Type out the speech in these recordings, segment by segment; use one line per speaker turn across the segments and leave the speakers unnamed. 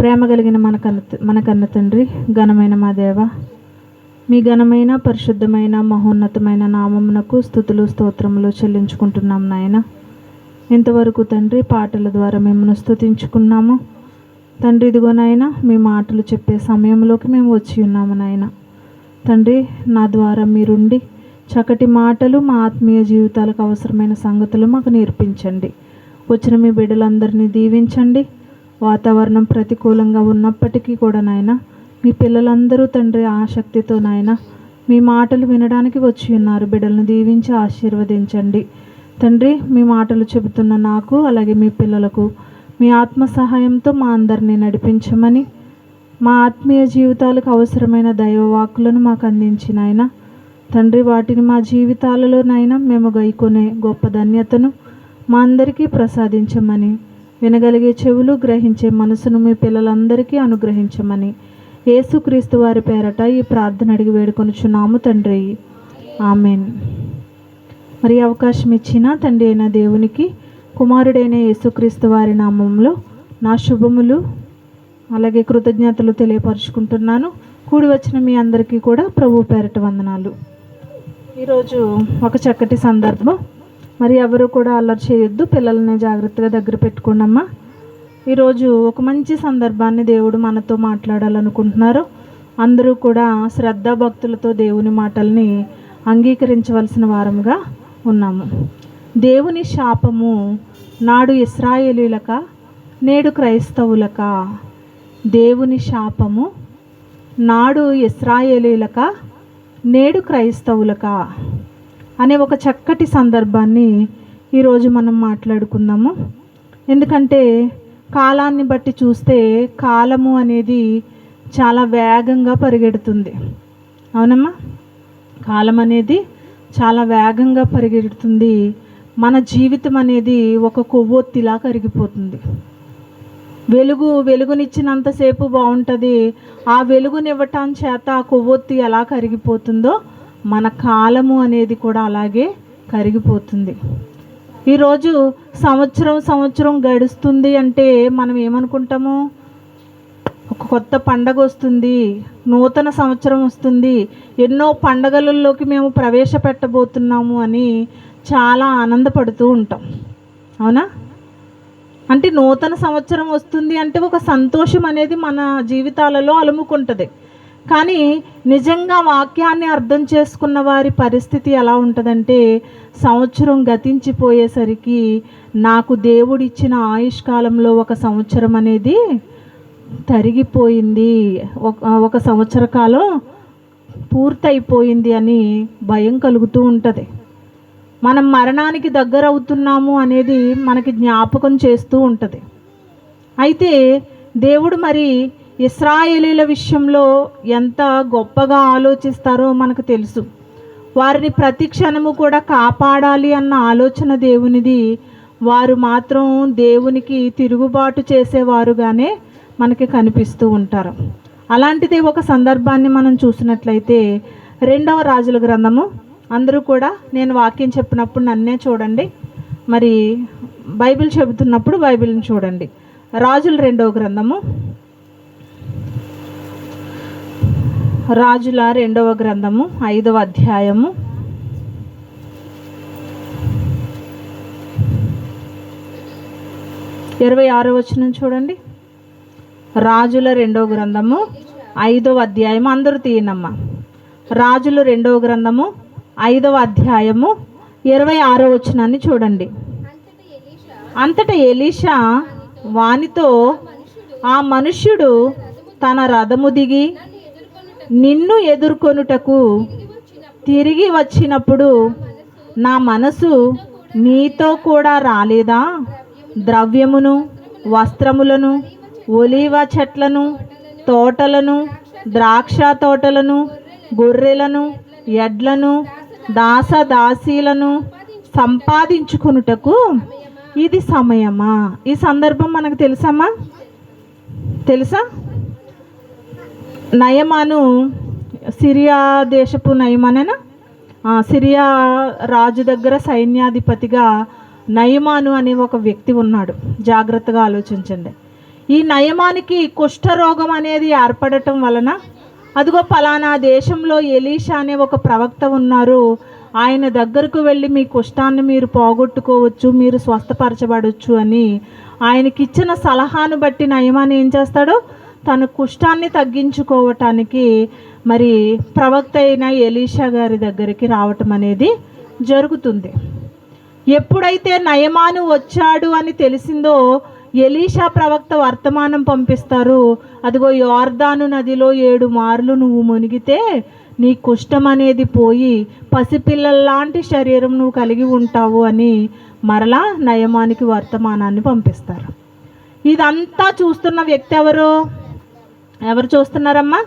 ప్రేమ కలిగిన మన కన్న తండ్రి, ఘనమైన మా దేవ, మీ ఘనమైన పరిశుద్ధమైన మహోన్నతమైన నామమునకు స్తుతులు స్తోత్రములు చెల్లించుకుంటున్నాం నాయన. ఇంతవరకు తండ్రి పాటల ద్వారా మిమ్మల్ని స్తుతించుకున్నాము తండ్రి. ఇదిగో నాయన, మీ మాటలు చెప్పే సమయంలోకి మేము వచ్చి ఉన్నాము నాయన. తండ్రి, నా ద్వారా మీరుండి చక్కటి మాటలు మా ఆత్మీయ జీవితాలకు అవసరమైన సంగతులు మాకు నేర్పించండి. వచ్చిన మీ బిడ్డలందరినీ దీవించండి. వాతావరణం ప్రతికూలంగా ఉన్నప్పటికీ కూడా నాయన, మీ పిల్లలందరూ తండ్రి ఆసక్తితో నాయన మీ మాటలు వినడానికి వచ్చి ఉన్నారు. బిడ్డలను దీవించి ఆశీర్వదించండి తండ్రి. మీ మాటలు చెబుతున్న నాకు, అలాగే మీ పిల్లలకు మీ ఆత్మ సహాయంతో మా అందరినీ నడిపించమని, మా ఆత్మీయ జీవితాలకు అవసరమైన దైవవాక్కులను మాకు అందించిన ఆయన తండ్రి, వాటిని మా జీవితాలలో నైనా మేము గైకొనే గొప్ప ధన్యతను మా అందరికీ ప్రసాదించమని, వినగలిగే చెవులు, గ్రహించే మనసును మీ పిల్లలందరికీ అనుగ్రహించమని యేసుక్రీస్తు వారి పేరట ఈ ప్రార్థన అడిగి వేడుకొనుచున్నాము తండ్రి, ఆమెన్. మరి అవకాశం ఇచ్చిన తండ్రి అయిన దేవునికి, కుమారుడైన యేసుక్రీస్తు వారి నామంలో నా శుభములు అలాగే కృతజ్ఞతలు తెలియపరుచుకుంటున్నాను. కూడి వచ్చిన మీ అందరికీ కూడా ప్రభు పేరట వందనాలు. ఈరోజు ఒక చక్కటి సందర్భం. మరి ఎవరు కూడా అల్లరి చేయొద్దు, పిల్లల్ని జాగ్రత్తగా దగ్గర పెట్టుకోండమ్మా. ఈరోజు ఒక మంచి సందర్భాన్ని దేవుడు మనతో మాట్లాడాలనుకుంటున్నారు. అందరూ కూడా శ్రద్ధాభక్తులతో దేవుని మాటల్ని అంగీకరించవలసిన వారంగా ఉన్నాము. దేవుని శాపము నాడు ఇశ్రాయేలీలక నేడు క్రైస్తవులక. దేవుని శాపము నాడు ఇశ్రాయేలీలక నేడు క్రైస్తవులక అనే ఒక చక్కటి సందర్భాన్ని ఈరోజు మనం మాట్లాడుకుందాము. ఎందుకంటే కాలాన్ని బట్టి చూస్తే కాలము అనేది చాలా వేగంగా పరిగెడుతుంది. అవునమ్మా, కాలం అనేది చాలా వేగంగా పరిగెడుతుంది. మన జీవితం అనేది ఒక కొవ్వొత్తిలా కరిగిపోతుంది. వెలుగునిచ్చినంతసేపు బాగుంటుంది. ఆ వెలుగునివ్వటం చేత ఆ కొవ్వొత్తి ఎలా కరిగిపోతుందో మన కాలము అనేది కూడా అలాగే కరిగిపోతుంది. ఈరోజు సంవత్సరం గడుస్తుంది అంటే మనం ఏమనుకుంటాము? ఒక కొత్త పండగ వస్తుంది, నూతన సంవత్సరం వస్తుంది, ఎన్నో పండగలలోకి మేము ప్రవేశపెట్టబోతున్నాము అని చాలా ఆనందపడుతూ ఉంటాం. అవునా? అంటే నూతన సంవత్సరం వస్తుంది అంటే ఒక సంతోషం అనేది మన జీవితాలలో అలుముకుంటుంది. కానీ నిజంగా వాక్యాన్ని అర్థం చేసుకున్న వారి పరిస్థితి ఎలా ఉంటుందంటే, సంవత్సరం గతించిపోయేసరికి నాకు దేవుడిచ్చిన ఆయుష్కాలంలో ఒక సంవత్సరం అనేది తరిగిపోయింది, ఒక సంవత్సర కాలం పూర్తయిపోయింది అని భయం కలుగుతూ ఉంటుంది. మనం మరణానికి దగ్గర అవుతున్నాము అనేది మనకి జ్ఞాపకం చేస్తూ ఉంటుంది. అయితే దేవుడు మరి ఇశ్రాయేలీల విషయంలో ఎంత గొప్పగా ఆలోచిస్తారో మనకు తెలుసు. వారిని ప్రతి క్షణము కూడా కాపాడాలి అన్న ఆలోచన దేవునిది. వారు మాత్రం దేవునికి తిరుగుబాటు చేసేవారుగానే మనకి కనిపిస్తూ ఉంటారు. అలాంటిదే ఒక సందర్భాన్ని మనం చూసినట్లయితే 2వ రాజుల గ్రంథము. అందరూ కూడా నేను వాక్యం చెప్పినప్పుడు నన్నే చూడండి, మరి బైబిల్ చెబుతున్నప్పుడు బైబిల్ని చూడండి. రాజుల 2వ గ్రంథము, రాజుల 2వ గ్రంథము 5వ అధ్యాయము 26వ వచనం చూడండి. రాజుల 2వ గ్రంథము 5వ అధ్యాయము, అందరూ తీయనమ్మా. రాజుల 2వ గ్రంథము 5వ అధ్యాయము 26వ వచనాన్ని చూడండి. అంతటా ఎలీషా వానితో, ఆ మనుష్యుడు తన రథము దిగి నిన్ను ఎదుర్కొనుటకు తిరిగి వచ్చినప్పుడు నా మనసు నీతో కూడా రాలేదా? ద్రవ్యమును, వస్త్రములను, ఒలీవ చెట్లను, తోటలను, ద్రాక్ష తోటలను, గొర్రెలను, ఎడ్లను, దాసదాసీలను సంపాదించుకొనుటకు ఇది సమయమా? ఈ సందర్భం మనకు తెలుసా? నయమాను, సిరియా దేశపు నయమానేనా? సిరియా రాజు దగ్గర సైన్యాధిపతిగా నయమాను అనే ఒక వ్యక్తి ఉన్నాడు. జాగ్రత్తగా ఆలోచించండి. ఈ నయమానికి కుష్ఠరోగం అనేది ఏర్పడటం వలన, అదిగో పలానా దేశంలో ఎలీషా అనే ఒక ప్రవక్త ఉన్నారు, ఆయన దగ్గరకు వెళ్ళి మీ కుష్ఠాన్ని మీరు పోగొట్టుకోవచ్చు, మీరు స్వస్థపరచబడవచ్చు అని ఆయనకిచ్చిన సలహాను బట్టి నయమాని ఏం చేస్తాడో తన కుష్ఠాన్ని తగ్గించుకోవటానికి మరి ప్రవక్త అయిన ఎలీషా గారి దగ్గరికి రావటం అనేది జరుగుతుంది. ఎప్పుడైతే నయమాను వచ్చాడు అని తెలిసిందో ఎలీషా ప్రవక్త వర్తమానం పంపిస్తారు, అదిగో యోర్దాను నదిలో 7 మార్లు నువ్వు మునిగితే నీ కుష్ఠం అనేది పోయి పసిపిల్లల్లాంటి శరీరం నువ్వు కలిగి ఉంటావు అని మరలా నయమానికి వర్తమానాన్ని పంపిస్తారు. ఇదంతా చూస్తున్న వ్యక్తి ఎవరు చూస్తున్నారమ్మా?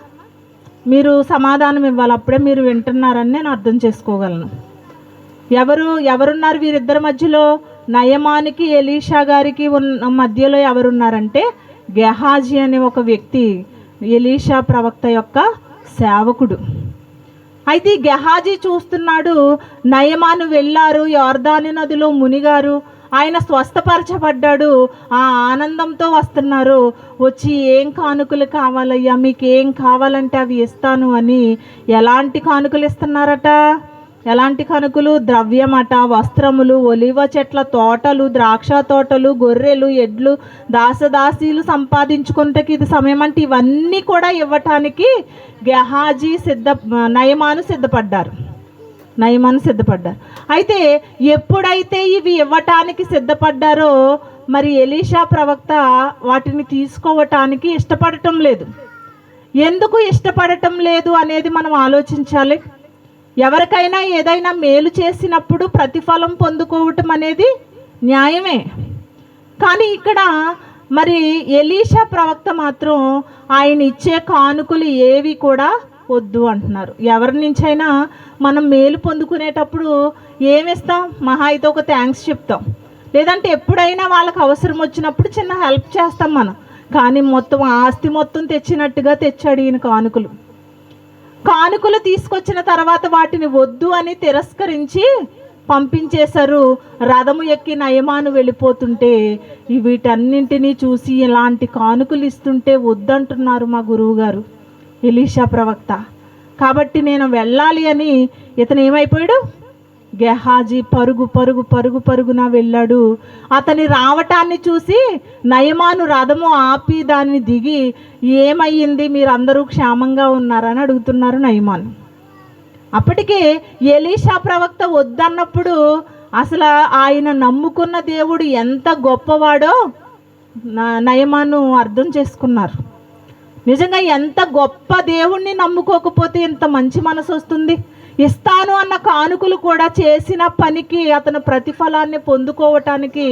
మీరు సమాధానం ఇవ్వాలి, అప్పుడే మీరు వింటున్నారని నేను అర్థం చేసుకోగలను. ఎవరున్నారు వీరిద్దరి మధ్యలో? నయమానికి ఎలీషా గారికి మధ్యలో ఎవరున్నారంటే గెహాజీ అనే ఒక వ్యక్తి, ఎలీషా ప్రవక్త యొక్క సేవకుడు. అయితే గెహాజీ చూస్తున్నాడు, నయమాను వెళ్ళారు, యోర్దాను నదిలో మునిగారు, ఆయన స్వస్థపరచబడ్డాడు, ఆ ఆనందంతో వస్తున్నారు. వచ్చి ఏం కానుకలు కావాలయ్యా, మీకు ఏం కావాలంటే అవి ఇస్తాను అని ఎలాంటి కానుకలు ఇస్తున్నారట? ఎలాంటి కానుకలు? ద్రవ్యమట, వస్త్రములు, ఒలివ చెట్ల తోటలు, ద్రాక్ష తోటలు, గొర్రెలు, ఎడ్లు, దాసదాసీలు సంపాదించుకున్నకి ఇది సమయం అంటే ఇవన్నీ కూడా ఇవ్వటానికి గెహాజీ నయమాను సిద్ధపడ్డారు. అయితే ఎప్పుడైతే ఇవి ఇవ్వటానికి సిద్ధపడ్డారో మరి ఎలీషా ప్రవక్త వాటిని తీసుకోవటానికి ఇష్టపడటం లేదు. ఎందుకు ఇష్టపడటం లేదు అనేది మనం ఆలోచించాలి. ఎవరికైనా ఏదైనా మేలు చేసినప్పుడు ప్రతిఫలం పొందుకోవటం అనేది న్యాయమే. కానీ ఇక్కడ మరి ఎలీషా ప్రవక్త మాత్రం ఆయన ఇచ్చే కానుకలు ఏవి కూడా వద్దు అంటున్నారు. ఎవరి నుంచైనా మనం మేలు పొందుకునేటప్పుడు ఏమిస్తాం? మహా అయితే ఒక థ్యాంక్స్ చెప్తాం, లేదంటే ఎప్పుడైనా వాళ్ళకి అవసరం వచ్చినప్పుడు చిన్న హెల్ప్ చేస్తాం మనం. కానీ మొత్తం ఆస్తి మొత్తం తెచ్చినట్టుగా తెచ్చాడు ఈయన కానుకలు తీసుకొచ్చిన తర్వాత వాటిని వద్దు అని తిరస్కరించి పంపించేశారు. రథము ఎక్కి నయమాను వెళ్ళిపోతుంటే వీటన్నింటినీ చూసి ఇలాంటి కానుకలు ఇస్తుంటే వద్దంటున్నారు మా గురువు గారు ఎలీషా ప్రవక్త. కాబట్టి నేను వెళ్ళాలి అని ఇతను ఏమైపోయాడు? గెహాజీ పరుగున వెళ్ళాడు. అతని రావటాన్ని చూసి నయమాను రథము ఆపి దాన్ని దిగి ఏమయ్యింది, మీరందరూ క్షేమంగా ఉన్నారని అడుగుతున్నారు నయమాను. అప్పటికే ఎలీషా ప్రవక్త వద్దన్నప్పుడు అసలు ఆయన నమ్ముకున్న దేవుడు ఎంత గొప్పవాడో నయమాను అర్థం చేసుకున్నారు. నిజంగా ఎంత గొప్ప దేవుణ్ణి నమ్ముకోకపోతే ఎంత మంచి మనసు వస్తుంది? ఇస్తాను అన్న కానుకలు కూడా చేసిన పనికి అతను ప్రతిఫలాన్ని పొందుకోవటానికి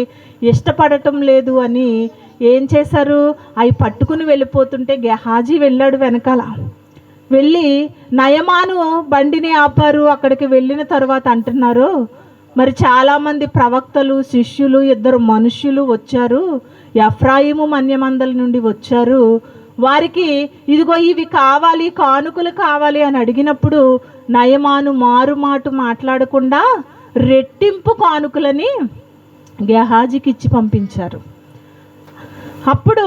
ఇష్టపడటం లేదు అని ఏం చేశారు? అవి పట్టుకుని వెళ్ళిపోతుంటే గెహాజీ వెళ్ళాడు వెనకాల. వెళ్ళి నయమాను బండిని ఆపారు. అక్కడికి వెళ్ళిన తర్వాత అంటున్నారు, మరి చాలామంది ప్రవక్తలు, శిష్యులు, 2 మనుష్యులు వచ్చారు, ఎఫ్రాయిము మన్యమందల నుండి వచ్చారు. వారికి ఇదిగో ఇవి కావాలి, కానుకలు కావాలి అని అడిగినప్పుడు నయమాను మారుమాట మాట్లాడకుండా రెట్టింపు కానుకలని గెహాజీకి ఇచ్చి పంపించారు. అప్పుడు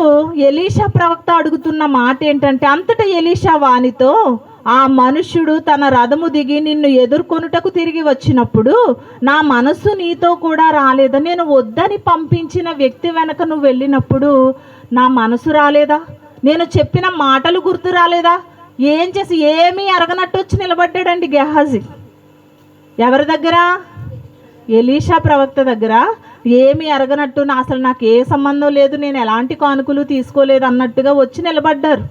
ఎలీషా ప్రవక్త అడుగుతున్న మాట ఏంటంటే, అంతటా ఎలీషా వానితో, ఆ మనుష్యుడు తన రథము దిగి నిన్ను ఎదుర్కొనుటకు తిరిగి వచ్చినప్పుడు నా మనస్సు నీతో కూడా రాలేదా? నేను వద్దని పంపించిన వ్యక్తి వెనక నువ్వు వెళ్ళినప్పుడు నా మనసు రాలేదా? నేను చెప్పిన మాటలు గుర్తు రాలేదా? ఏం చేసి ఏమీ అరగనట్టు వచ్చి నిలబడ్డాడండి గెహాజీ. ఎవరి దగ్గర? ఎలీషా ప్రవక్త దగ్గర. ఏమీ అరగనట్టు, అసలు నాకు ఏ సంబంధం లేదు, నేను ఎలాంటి కానుకలు తీసుకోలేదు అన్నట్టుగా వచ్చి నిలబడ్డారు.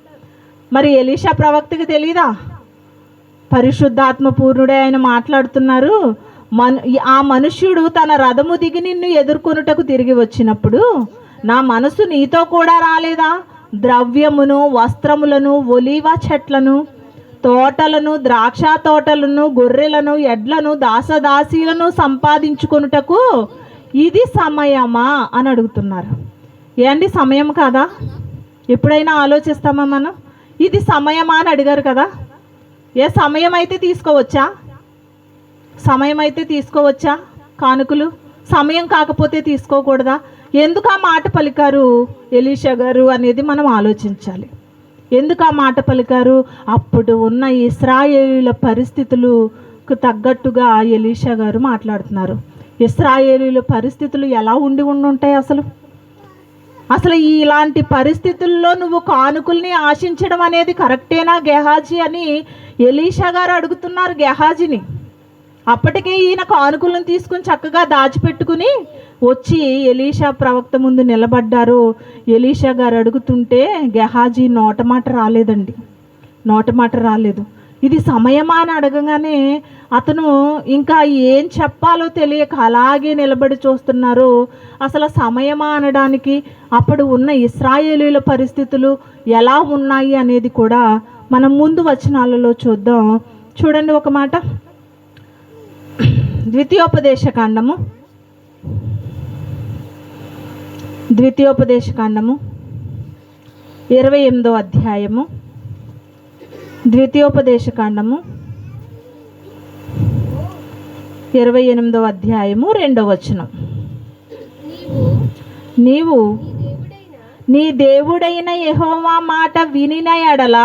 మరి ఎలీషా ప్రవక్తకి తెలీదా? పరిశుద్ధాత్మ పూర్ణుడే ఆయన మాట్లాడుతున్నారు. ఆ మనుష్యుడు తన రథము దిగి నిన్ను ఎదుర్కొనుటకు తిరిగి వచ్చినప్పుడు నా మనసు నీతో కూడా రాలేదా? ద్రవ్యమును, వస్త్రములను, ఒలీవ చెట్లను, తోటలను, ద్రాక్ష తోటలను, గొర్రెలను, ఎడ్లను, దాసదాసీలను సంపాదించుకొనుటకు ఇది సమయమా అని అడుగుతున్నారు. ఏంటి సమయం కాదా? ఎప్పుడైనా ఆలోచిస్తామా మనం? ఇది సమయమా అని అడిగారు కదా. ఏ సమయం అయితే తీసుకోవచ్చా? కానుకలు సమయం కాకపోతే తీసుకోకూడదా? ఎందుకు ఆ మాట పలికారు ఎలీషా గారు అనేది మనం ఆలోచించాలి. ఎందుకు ఆ మాట పలికారు? అప్పుడు ఉన్న ఇశ్రాయేలీల పరిస్థితులకు తగ్గట్టుగా ఎలీషా గారు మాట్లాడుతున్నారు. ఇశ్రాయేలీల పరిస్థితులు ఎలా ఉండుంటాయి అసలు ఇలాంటి పరిస్థితుల్లో నువ్వు కానుకల్ని ఆశించడం అనేది కరెక్టేనా గెహాజీ అని ఎలీషా గారు అడుగుతున్నారు గెహాజీని. అప్పటికే ఈయన కానుకలను తీసుకుని చక్కగా దాచిపెట్టుకుని వచ్చి ఎలీషా ప్రవక్త ముందు నిలబడ్డారు. ఎలీషా గారు అడుగుతుంటే గెహాజీ నోటమాట రాలేదు. ఇది సమయమా అని అడగగానే అతను ఇంకా ఏం చెప్పాలో తెలియక అలాగే నిలబడి చూస్తున్నారు. అసలు సమయమా అనడానికి అప్పుడు ఉన్న ఇశ్రాయేలీల పరిస్థితులు ఎలా ఉన్నాయి అనేది కూడా మనం ముందు వచనాలలో చూద్దాం. చూడండి ఒక మాట, ద్వితీయోపదేశకాండము 28వ అధ్యాయము, ద్వితీయోపదేశకాండము 28వ అధ్యాయము 2వ వచనం. నీవు నీ దేవుడైన యెహోవా మాట వినిన ఎడల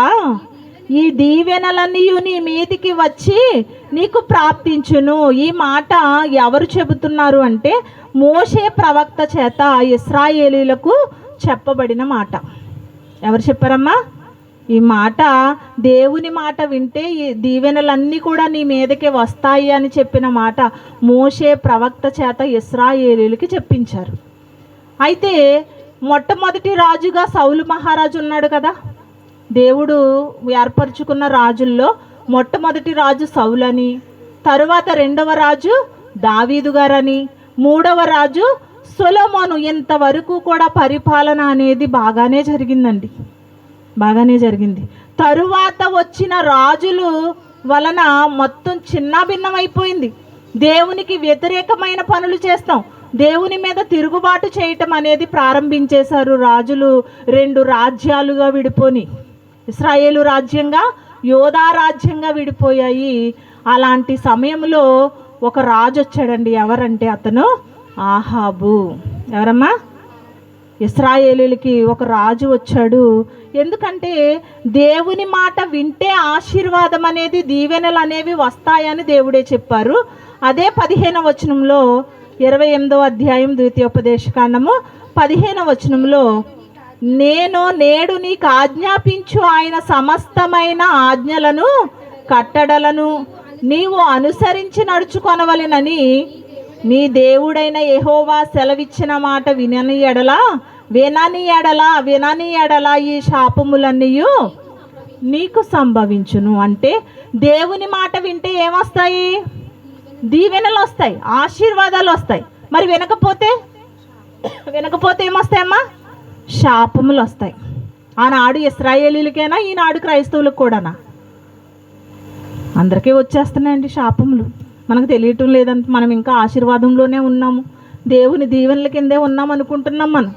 ఈ దీవెనలన్నీ నీ మీదికి వచ్చి నీకు ప్రాప్తించును. ఈ మాట ఎవరు చెబుతున్నారు అంటే మోషే ప్రవక్త చేత ఇశ్రాయేలీలకు చెప్పబడిన మాట. ఎవరు చెప్పారమ్మా? ఈ మాట, దేవుని మాట వింటే ఈ దీవెనలన్నీ కూడా నీ మీదకే వస్తాయి అని చెప్పిన మాట మోషే ప్రవక్త చేత ఇశ్రాయేలీలకి చెప్పించారు. అయితే మొట్టమొదటి రాజుగా సౌలు మహారాజు ఉన్నాడు కదా. దేవుడు ఏర్పరచుకున్న రాజుల్లో మొట్టమొదటి రాజు సౌలని, తరువాత రెండవ రాజు దావీదు గారని, మూడవ రాజు సొలొమోను. ఇంతవరకు కూడా పరిపాలన అనేది బాగానే జరిగింది. తరువాత వచ్చిన రాజులు వలన మొత్తం చిన్న భిన్నమైపోయింది. దేవునికి వ్యతిరేకమైన పనులు చేస్తాం, దేవుని మీద తిరుగుబాటు చేయటం అనేది ప్రారంభించేశారు రాజులు. 2 రాజ్యాలుగా విడిపోని, ఇశ్రాయేలు రాజ్యంగా యోధా రాజ్యంగా విడిపోయాయి. అలాంటి సమయంలో ఒక రాజు వచ్చాడండి. ఎవరంటే అతను ఆహాబు. ఎవరమ్మా? ఇశ్రాయేలీలకి ఒక రాజు వచ్చాడు. ఎందుకంటే దేవుని మాట వింటే ఆశీర్వాదం అనేది, దీవెనలు అనేవి వస్తాయని దేవుడే చెప్పారు. అదే 15వ వచనంలో, 28వ అధ్యాయం ద్వితీయోపదేశకాండము 15వ వచనంలో, నేడు నీకు ఆజ్ఞాపించు ఆయన సమస్తమైన ఆజ్ఞలను కట్టడలను నీవు అనుసరించి నడుచుకొనవలెనని నీ దేవుడైన యెహోవా సెలవిచ్చిన మాట వినని ఎడల ఈ శాపములన్నీ నీకు సంభవించును. అంటే దేవుని మాట వింటే ఏమొస్తాయి? దీవెనలు వస్తాయి, ఆశీర్వాదాలు వస్తాయి. మరి వినకపోతే ఏమొస్తాయమ్మా? శాపములు వస్తాయి. ఆనాడు ఇశ్రాయేలీలకైనా, ఈనాడు క్రైస్తవులకు కూడానా? అందరికీ వచ్చేస్తున్నాయండి శాపములు. మనకు తెలియటం లేదంటే మనం ఇంకా ఆశీర్వాదంలోనే ఉన్నాము, దేవుని దీవెనల కిందే ఉన్నాం అనుకుంటున్నాం మనం.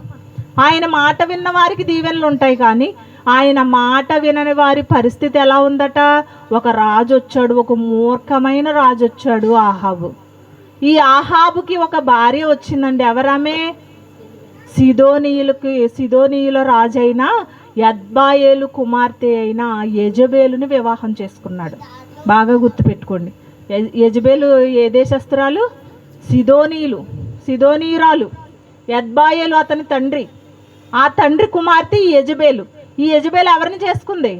ఆయన మాట విన్న వారికి దీవెనలు ఉంటాయి, కానీ ఆయన మాట వినని వారి పరిస్థితి ఎలా ఉందట? ఒక రాజు వచ్చాడు, ఒక మూర్ఖమైన రాజు వచ్చాడు, ఆహాబు. ఈ ఆహాబుకి ఒక భార్య వచ్చిందండి. ఎవరామే? సిదోనీయుల రాజైన యద్బాయేలు కుమార్తె అయిన యెజబేలుని వివాహం చేసుకున్నాడు. బాగా గుర్తుపెట్టుకోండి. యెజబేలు ఏ దేశస్తురాలు? సిదోనీయురాలు. యద్బాయేలు అతని తండ్రి. ఆ తండ్రి కుమార్తె ఈ యెజబేలు. ఈ యెజబేలు ఎవరిని చేసుకుంది?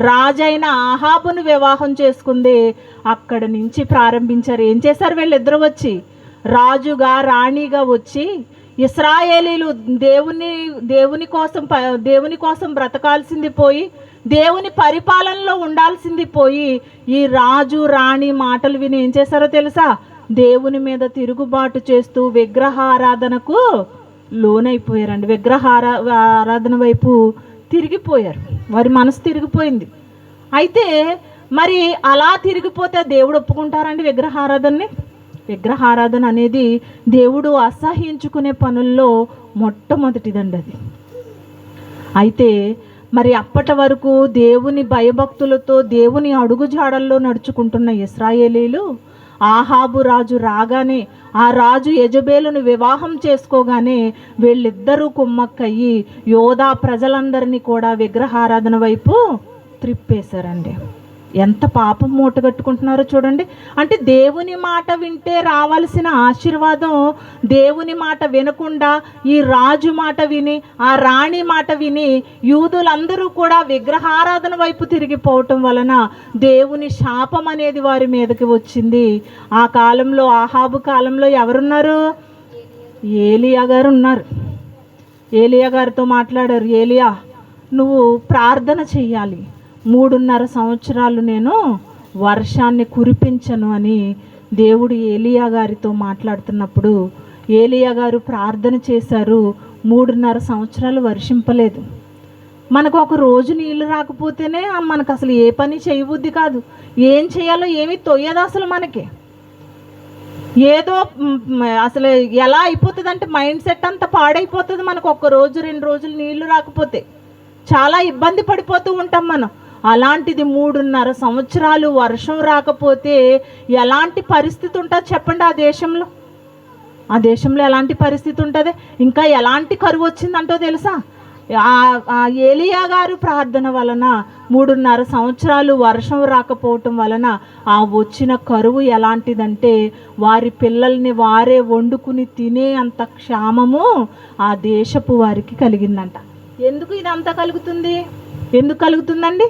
రాజైన ఆహాబును వివాహం చేసుకుంది. అక్కడ నుంచి ప్రారంభించారు. ఏం చేశారు వీళ్ళిద్దరూ వచ్చి? రాజుగా రాణిగా వచ్చి ఇశ్రాయేలీలు దేవుని కోసం బ్రతకాల్సింది పోయి, దేవుని పరిపాలనలో ఉండాల్సింది పోయి, ఈ రాజు రాణి మాటలు విని ఏం చేశారో తెలుసా? దేవుని మీద తిరుగుబాటు చేస్తూ విగ్రహారాధనకు లోనైపోయారండి. ఆరాధన వైపు తిరిగిపోయారు. వారి మనసు తిరిగిపోయింది. అయితే మరి అలా తిరిగిపోతే దేవుడు ఒప్పుకుంటారండి విగ్రహారాధనని? విగ్రహారాధన అనేది దేవుడు అసహ్యించుకునే పనుల్లో మొట్టమొదటిదండి అది. అయితే మరి అప్పటి వరకు దేవుని భయభక్తులతో దేవుని అడుగుజాడల్లో నడుచుకుంటున్న ఇశ్రాయేలీలు ఆహాబు రాజు రాగానే, ఆ రాజు యెజబేలును వివాహం చేసుకోగానే వీళ్ళిద్దరూ కుమ్మక్కయ్యి యోధా ప్రజలందరినీ కూడా విగ్రహారాధన వైపు త్రిప్పేశారండి. ఎంత పాపం మూటగట్టుకుంటున్నారో చూడండి. అంటే దేవుని మాట వింటే రావాల్సిన ఆశీర్వాదం దేవుని మాట వినకుండా ఈ రాజు మాట విని, ఆ రాణి మాట విని యూదులందరూ కూడా విగ్రహారాధన వైపు తిరిగిపోవటం వలన దేవుని శాపం అనేది వారి మీదకి వచ్చింది. ఆ కాలంలో, ఆహాబు కాలంలో ఎవరున్నారు? ఏలియా గారు ఉన్నారు. ఏలియా గారితో మాట్లాడారు, ఏలియా నువ్వు ప్రార్థన చెయ్యాలి, 3.5 సంవత్సరాలు నేను వర్షాన్ని కురిపించను అని దేవుడు ఏలియా గారితో మాట్లాడుతున్నప్పుడు ఏలియా గారు ప్రార్థన చేశారు. 3.5 సంవత్సరాలు వర్షింపలేదు. మనకు ఒక రోజు నీళ్ళు రాకపోతేనే మనకు అసలు ఏ పని చేయబుద్ధి కాదు. ఏం చేయాలో ఏమీ తొయ్యదు అసలు మనకి. ఏదో అసలు ఎలా అయిపోతుంది అంటే మైండ్ సెట్ అంతా పాడైపోతుంది మనకు. 1 రోజు 2 రోజులు నీళ్లు రాకపోతే చాలా ఇబ్బంది పడిపోతూ ఉంటాం మనం. అలాంటిది 3.5 సంవత్సరాలు వర్షం రాకపోతే ఎలాంటి పరిస్థితి ఉంటుంది చెప్పండి? ఆ దేశంలో ఎలాంటి పరిస్థితి ఉంటుంది? ఇంకా ఎలాంటి కరువు వచ్చిందంటో తెలుసా? ఆ ఏలియా గారు ప్రార్థన వలన 3.5 సంవత్సరాలు వర్షం రాకపోవటం వలన ఆ వచ్చిన కరువు ఎలాంటిదంటే వారి పిల్లల్ని వారే వండుకుని తినే అంత క్షామము ఆ దేశపు వారికి కలిగిందంట. ఎందుకు ఇదంతా కలుగుతుంది? ఎందుకు కలుగుతుందండి?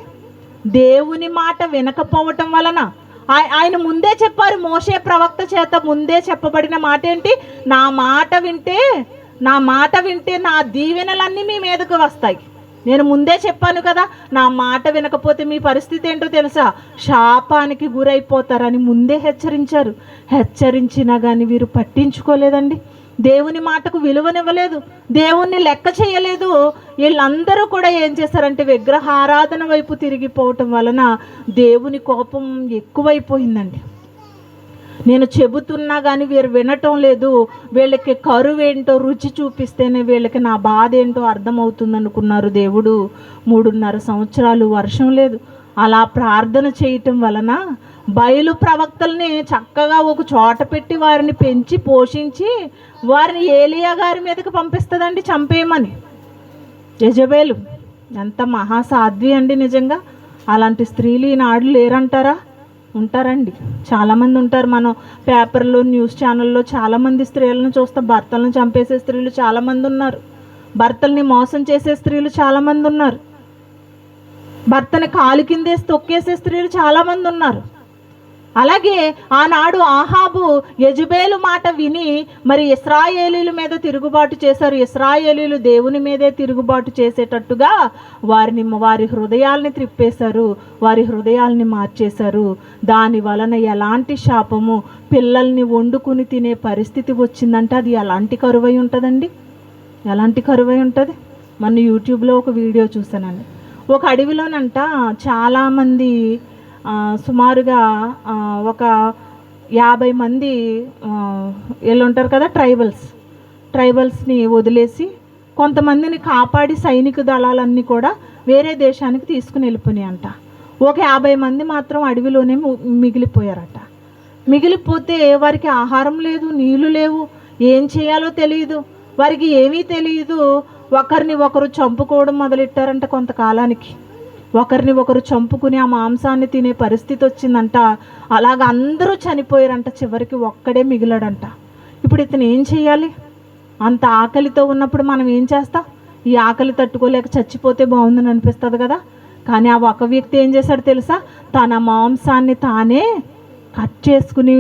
దేవుని మాట వినకపోవటం వలన. ఆయన ముందే చెప్పారు, మోషే ప్రవక్త చేత ముందే చెప్పబడిన మాట ఏంటి? నా మాట వింటే నా దీవెనలన్నీ మీ మీదకు వస్తాయి. నేను ముందే చెప్పాను కదా, నా మాట వినకపోతే మీ పరిస్థితి ఏంటో తెలుసా? శాపానికి గురైపోతారని ముందే హెచ్చరించారు. హెచ్చరించినా కానీ వీరు పట్టించుకోలేదండి. దేవుని మాటకు విలువనివ్వలేదు, దేవుణ్ణి లెక్క చేయలేదు. వీళ్ళందరూ కూడా ఏం చేశారంటే విగ్రహారాధన వైపు తిరిగిపోవటం వలన దేవుని కోపం ఎక్కువైపోయిందండి. నేను చెబుతున్నా కానీ వీరు వినటం లేదు. వీళ్ళకి కరువు ఏంటో రుచి చూపిస్తేనే వీళ్ళకి నా బాధ ఏంటో అర్థమవుతుంది అనుకున్నారు. దేవుడు 3.5 సంవత్సరాలు వర్షం లేదు. అలా ప్రార్థన చేయటం వలన బయలు ప్రవక్తల్ని చక్కగా ఒక చోట పెట్టి వారిని పెంచి పోషించి వారిని ఏలియా గారి మీదకి పంపిస్తుందండి చంపేయమని. యెజబేలు ఎంత మహాసాధ్వి అండి నిజంగా. అలాంటి స్త్రీలు ఈనాడు లేరంటారా? ఉంటారండి, చాలామంది ఉంటారు. మనం పేపర్లో, న్యూస్ ఛానల్లో చాలామంది స్త్రీలను చూస్తాం. భర్తలను చంపేసే స్త్రీలు చాలామంది ఉన్నారు. భర్తల్ని మోసం చేసే స్త్రీలు చాలామంది ఉన్నారు. భర్తని కాలు కిందేసి తొక్కేసే స్త్రీలు చాలామంది ఉన్నారు. అలాగే ఆనాడు ఆహాబు యెజబేలు మాట విని మరి ఇశ్రాయేలీల మీద తిరుగుబాటు చేశారు. ఇశ్రాయేలీలు దేవుని మీదే తిరుగుబాటు చేసేటట్టుగా వారి హృదయాల్ని త్రిప్పేశారు, వారి హృదయాల్ని మార్చేశారు. దాని వలన ఎలాంటి శాపము, పిల్లల్ని వండుకుని తినే పరిస్థితి వచ్చిందంటే అది ఎలాంటి కరువై ఉంటుందండి? ఎలాంటి కరువై ఉంటుంది? మొన్న యూట్యూబ్లో ఒక వీడియో చూసానండి. ఒక అడవిలోనంట చాలామంది సుమారుగా ఒక 50 మంది వీళ్ళు ఉంటారు కదా, ట్రైబల్స్ని వదిలేసి కొంతమందిని కాపాడి సైనిక దళాలన్నీ కూడా వేరే దేశానికి తీసుకుని వెళ్ళిపోయినాయి అంట. ఒక 50 మంది మాత్రం అడవిలోనే మిగిలిపోయారట. మిగిలిపోతే వారికి ఆహారం లేదు, నీళ్లు లేవు, ఏం చేయాలో తెలియదు, వారికి ఏమీ తెలియదు. ఒకరిని ఒకరు చంపుకోవడం మొదలెట్టారంట. కొంతకాలానికి ఒకరిని ఒకరు చంపుకుని ఆ మాంసాన్ని తినే పరిస్థితి వచ్చిందంట. అలాగ అందరూ చనిపోయారంట. చివరికి ఒక్కడే మిగిలాడంట. ఇప్పుడు ఇతను ఏం చేయాలి? అంత ఆకలితో ఉన్నప్పుడు మనం ఏం చేస్తాం? ఈ ఆకలి తట్టుకోలేక చచ్చిపోతే బాగుందని అనిపిస్తుంది కదా. కానీ ఆ ఒక వ్యక్తి ఏం చేశాడు తెలుసా? తన మాంసాన్ని తానే కట్ చేసుకుని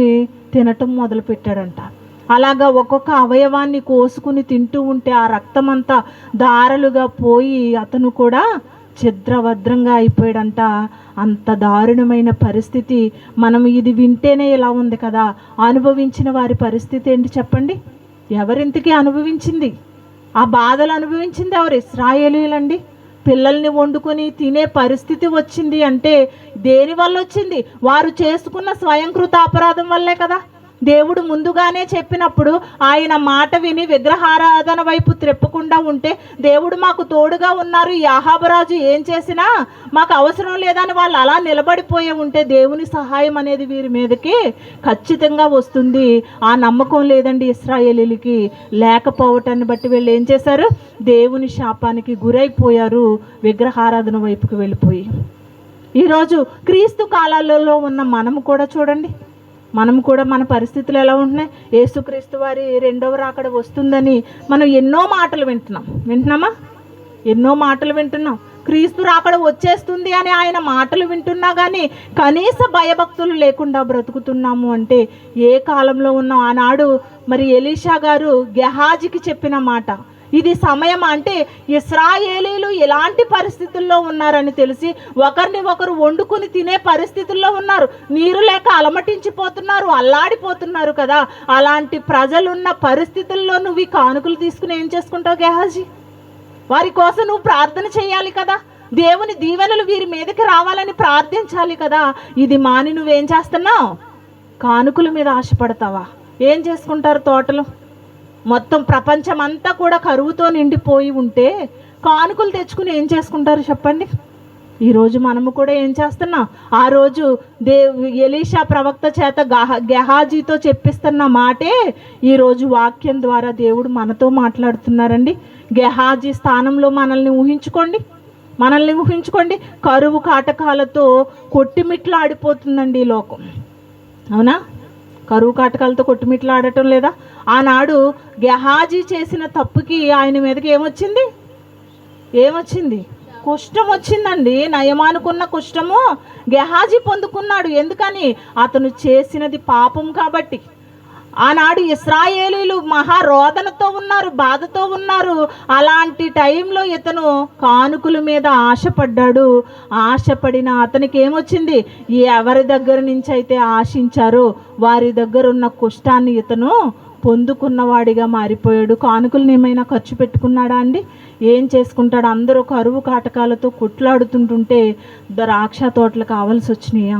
తినటం మొదలుపెట్టాడంట. అలాగా ఒక్కొక్క అవయవాన్ని కోసుకుని తింటూ ఉంటే ఆ రక్తం అంతా దారలుగా పోయి అతను కూడా ఛిద్రవద్రంగా అయిపోయాడంట. అంత దారుణమైన పరిస్థితి. మనం ఇది వింటేనే ఇలా ఉంది కదా, అనుభవించిన వారి పరిస్థితి ఏంటి చెప్పండి? ఎవరింతకీ అనుభవించింది? ఆ బాధలు అనుభవించింది ఎవరు? ఇశ్రాయేలీయులండి. పిల్లల్ని వండుకొని తినే పరిస్థితి వచ్చింది అంటే దేనివల్ల వచ్చింది? వారు చేసుకున్న స్వయంకృత అపరాధం వల్లే కదా. దేవుడు ముందుగానే చెప్పినప్పుడు ఆయన మాట విని విగ్రహారాధన వైపు త్రెప్పకుండా ఉంటే, దేవుడు మాకు తోడుగా ఉన్నారు, ఈ ఆహాబరాజు ఏం చేసినా మాకు అవసరం లేదని వాళ్ళు అలా నిలబడిపోయి ఉంటే దేవుని సహాయం అనేది వీరి మీదకి ఖచ్చితంగా వస్తుంది. ఆ నమ్మకం లేదండి ఇశ్రాయేలీలకి. లేకపోవటాన్ని బట్టి వీళ్ళు ఏం చేశారు? దేవుని శాపానికి గురైపోయారు, విగ్రహారాధన వైపుకి వెళ్ళిపోయి. ఈరోజు క్రీస్తు కాలాలలో ఉన్న మనము కూడా చూడండి, మనము కూడా మన పరిస్థితులు ఎలా ఉంటున్నాయి. యేసుక్రీస్తు వారి రెండవ రాకడ వస్తుందని మనం ఎన్నో మాటలు వింటున్నామా? ఎన్నో మాటలు వింటున్నాం. క్రీస్తు రాకడ వచ్చేస్తుంది అని ఆయన మాటలు వింటున్నా కానీ కనీస భయభక్తులు లేకుండా బ్రతుకుతున్నాము అంటే ఏ కాలంలో ఉన్నాం? ఆనాడు మరి ఎలీషా గారు గెహాజీకి చెప్పిన మాట, ఇది సమయం అంటే ఇశ్రాయేలీలు ఎలాంటి పరిస్థితుల్లో ఉన్నారని తెలిసి ఒకరిని ఒకరు వండుకుని తినే పరిస్థితుల్లో ఉన్నారు. నీరు లేక అలమటించిపోతున్నారు, అల్లాడిపోతున్నారు కదా. అలాంటి ప్రజలున్న పరిస్థితుల్లో నువ్వు ఈ కానుకలు తీసుకుని ఏం చేసుకుంటావు గెహాజీ? వారి కోసం నువ్వు ప్రార్థన చేయాలి కదా, దేవుని దీవెనలు వీరి మీదకి రావాలని ప్రార్థించాలి కదా. ఇది మాని నువ్వేం చేస్తున్నావు? కానుకల మీద ఆశపడతావా? ఏం చేసుకుంటారు తోటలు? మొత్తం ప్రపంచం అంతా కూడా కరువుతో నిండిపోయి ఉంటే కానుకలు తెచ్చుకుని ఏం చేసుకుంటారు చెప్పండి? ఈరోజు మనము కూడా ఏం చేస్తున్నాం? ఆ రోజు ఎలీషా ప్రవక్త చేత గెహాజీతో చెప్పిస్తున్న మాటే ఈరోజు వాక్యం ద్వారా దేవుడు మనతో మాట్లాడుతున్నారండి. గెహాజీ స్థానంలో మనల్ని ఊహించుకోండి. కరువు కాటకాలతో కొట్టిమిట్లాడిపోతుందండి ఈ లోకం, అవునా? కరువు కాటకాలతో కొట్టుమిట్లాడటం లేదా? ఆనాడు గెహాజీ చేసిన తప్పుకి ఆయన మీదకి ఏమొచ్చింది? కుష్ఠం వచ్చిందండి. నయమానుకున్న కుష్ఠము గెహాజీ పొందుకున్నాడు. ఎందుకని? అతను చేసినది పాపం కాబట్టి. ఆనాడు ఇశ్రాయేలీలు మహారోదనతో ఉన్నారు, బాధతో ఉన్నారు. అలాంటి టైంలో ఇతను కానుకల మీద ఆశపడ్డాడు. ఆశపడిన అతనికి ఏమొచ్చింది? ఎవరి దగ్గర నుంచి అయితే ఆశించారో వారి దగ్గర ఉన్న కుష్టాన్ని ఇతను పొందుకున్నవాడిగా మారిపోయాడు. కానుకలను ఏమైనా ఖర్చు పెట్టుకున్నాడా అండి? ఏం చేసుకుంటాడు? అందరూ కరువు కాటకాలతో కొట్లాడుతుంటుంటే ద్రాక్ష తోటలు కావాల్సి వచ్చినాయా?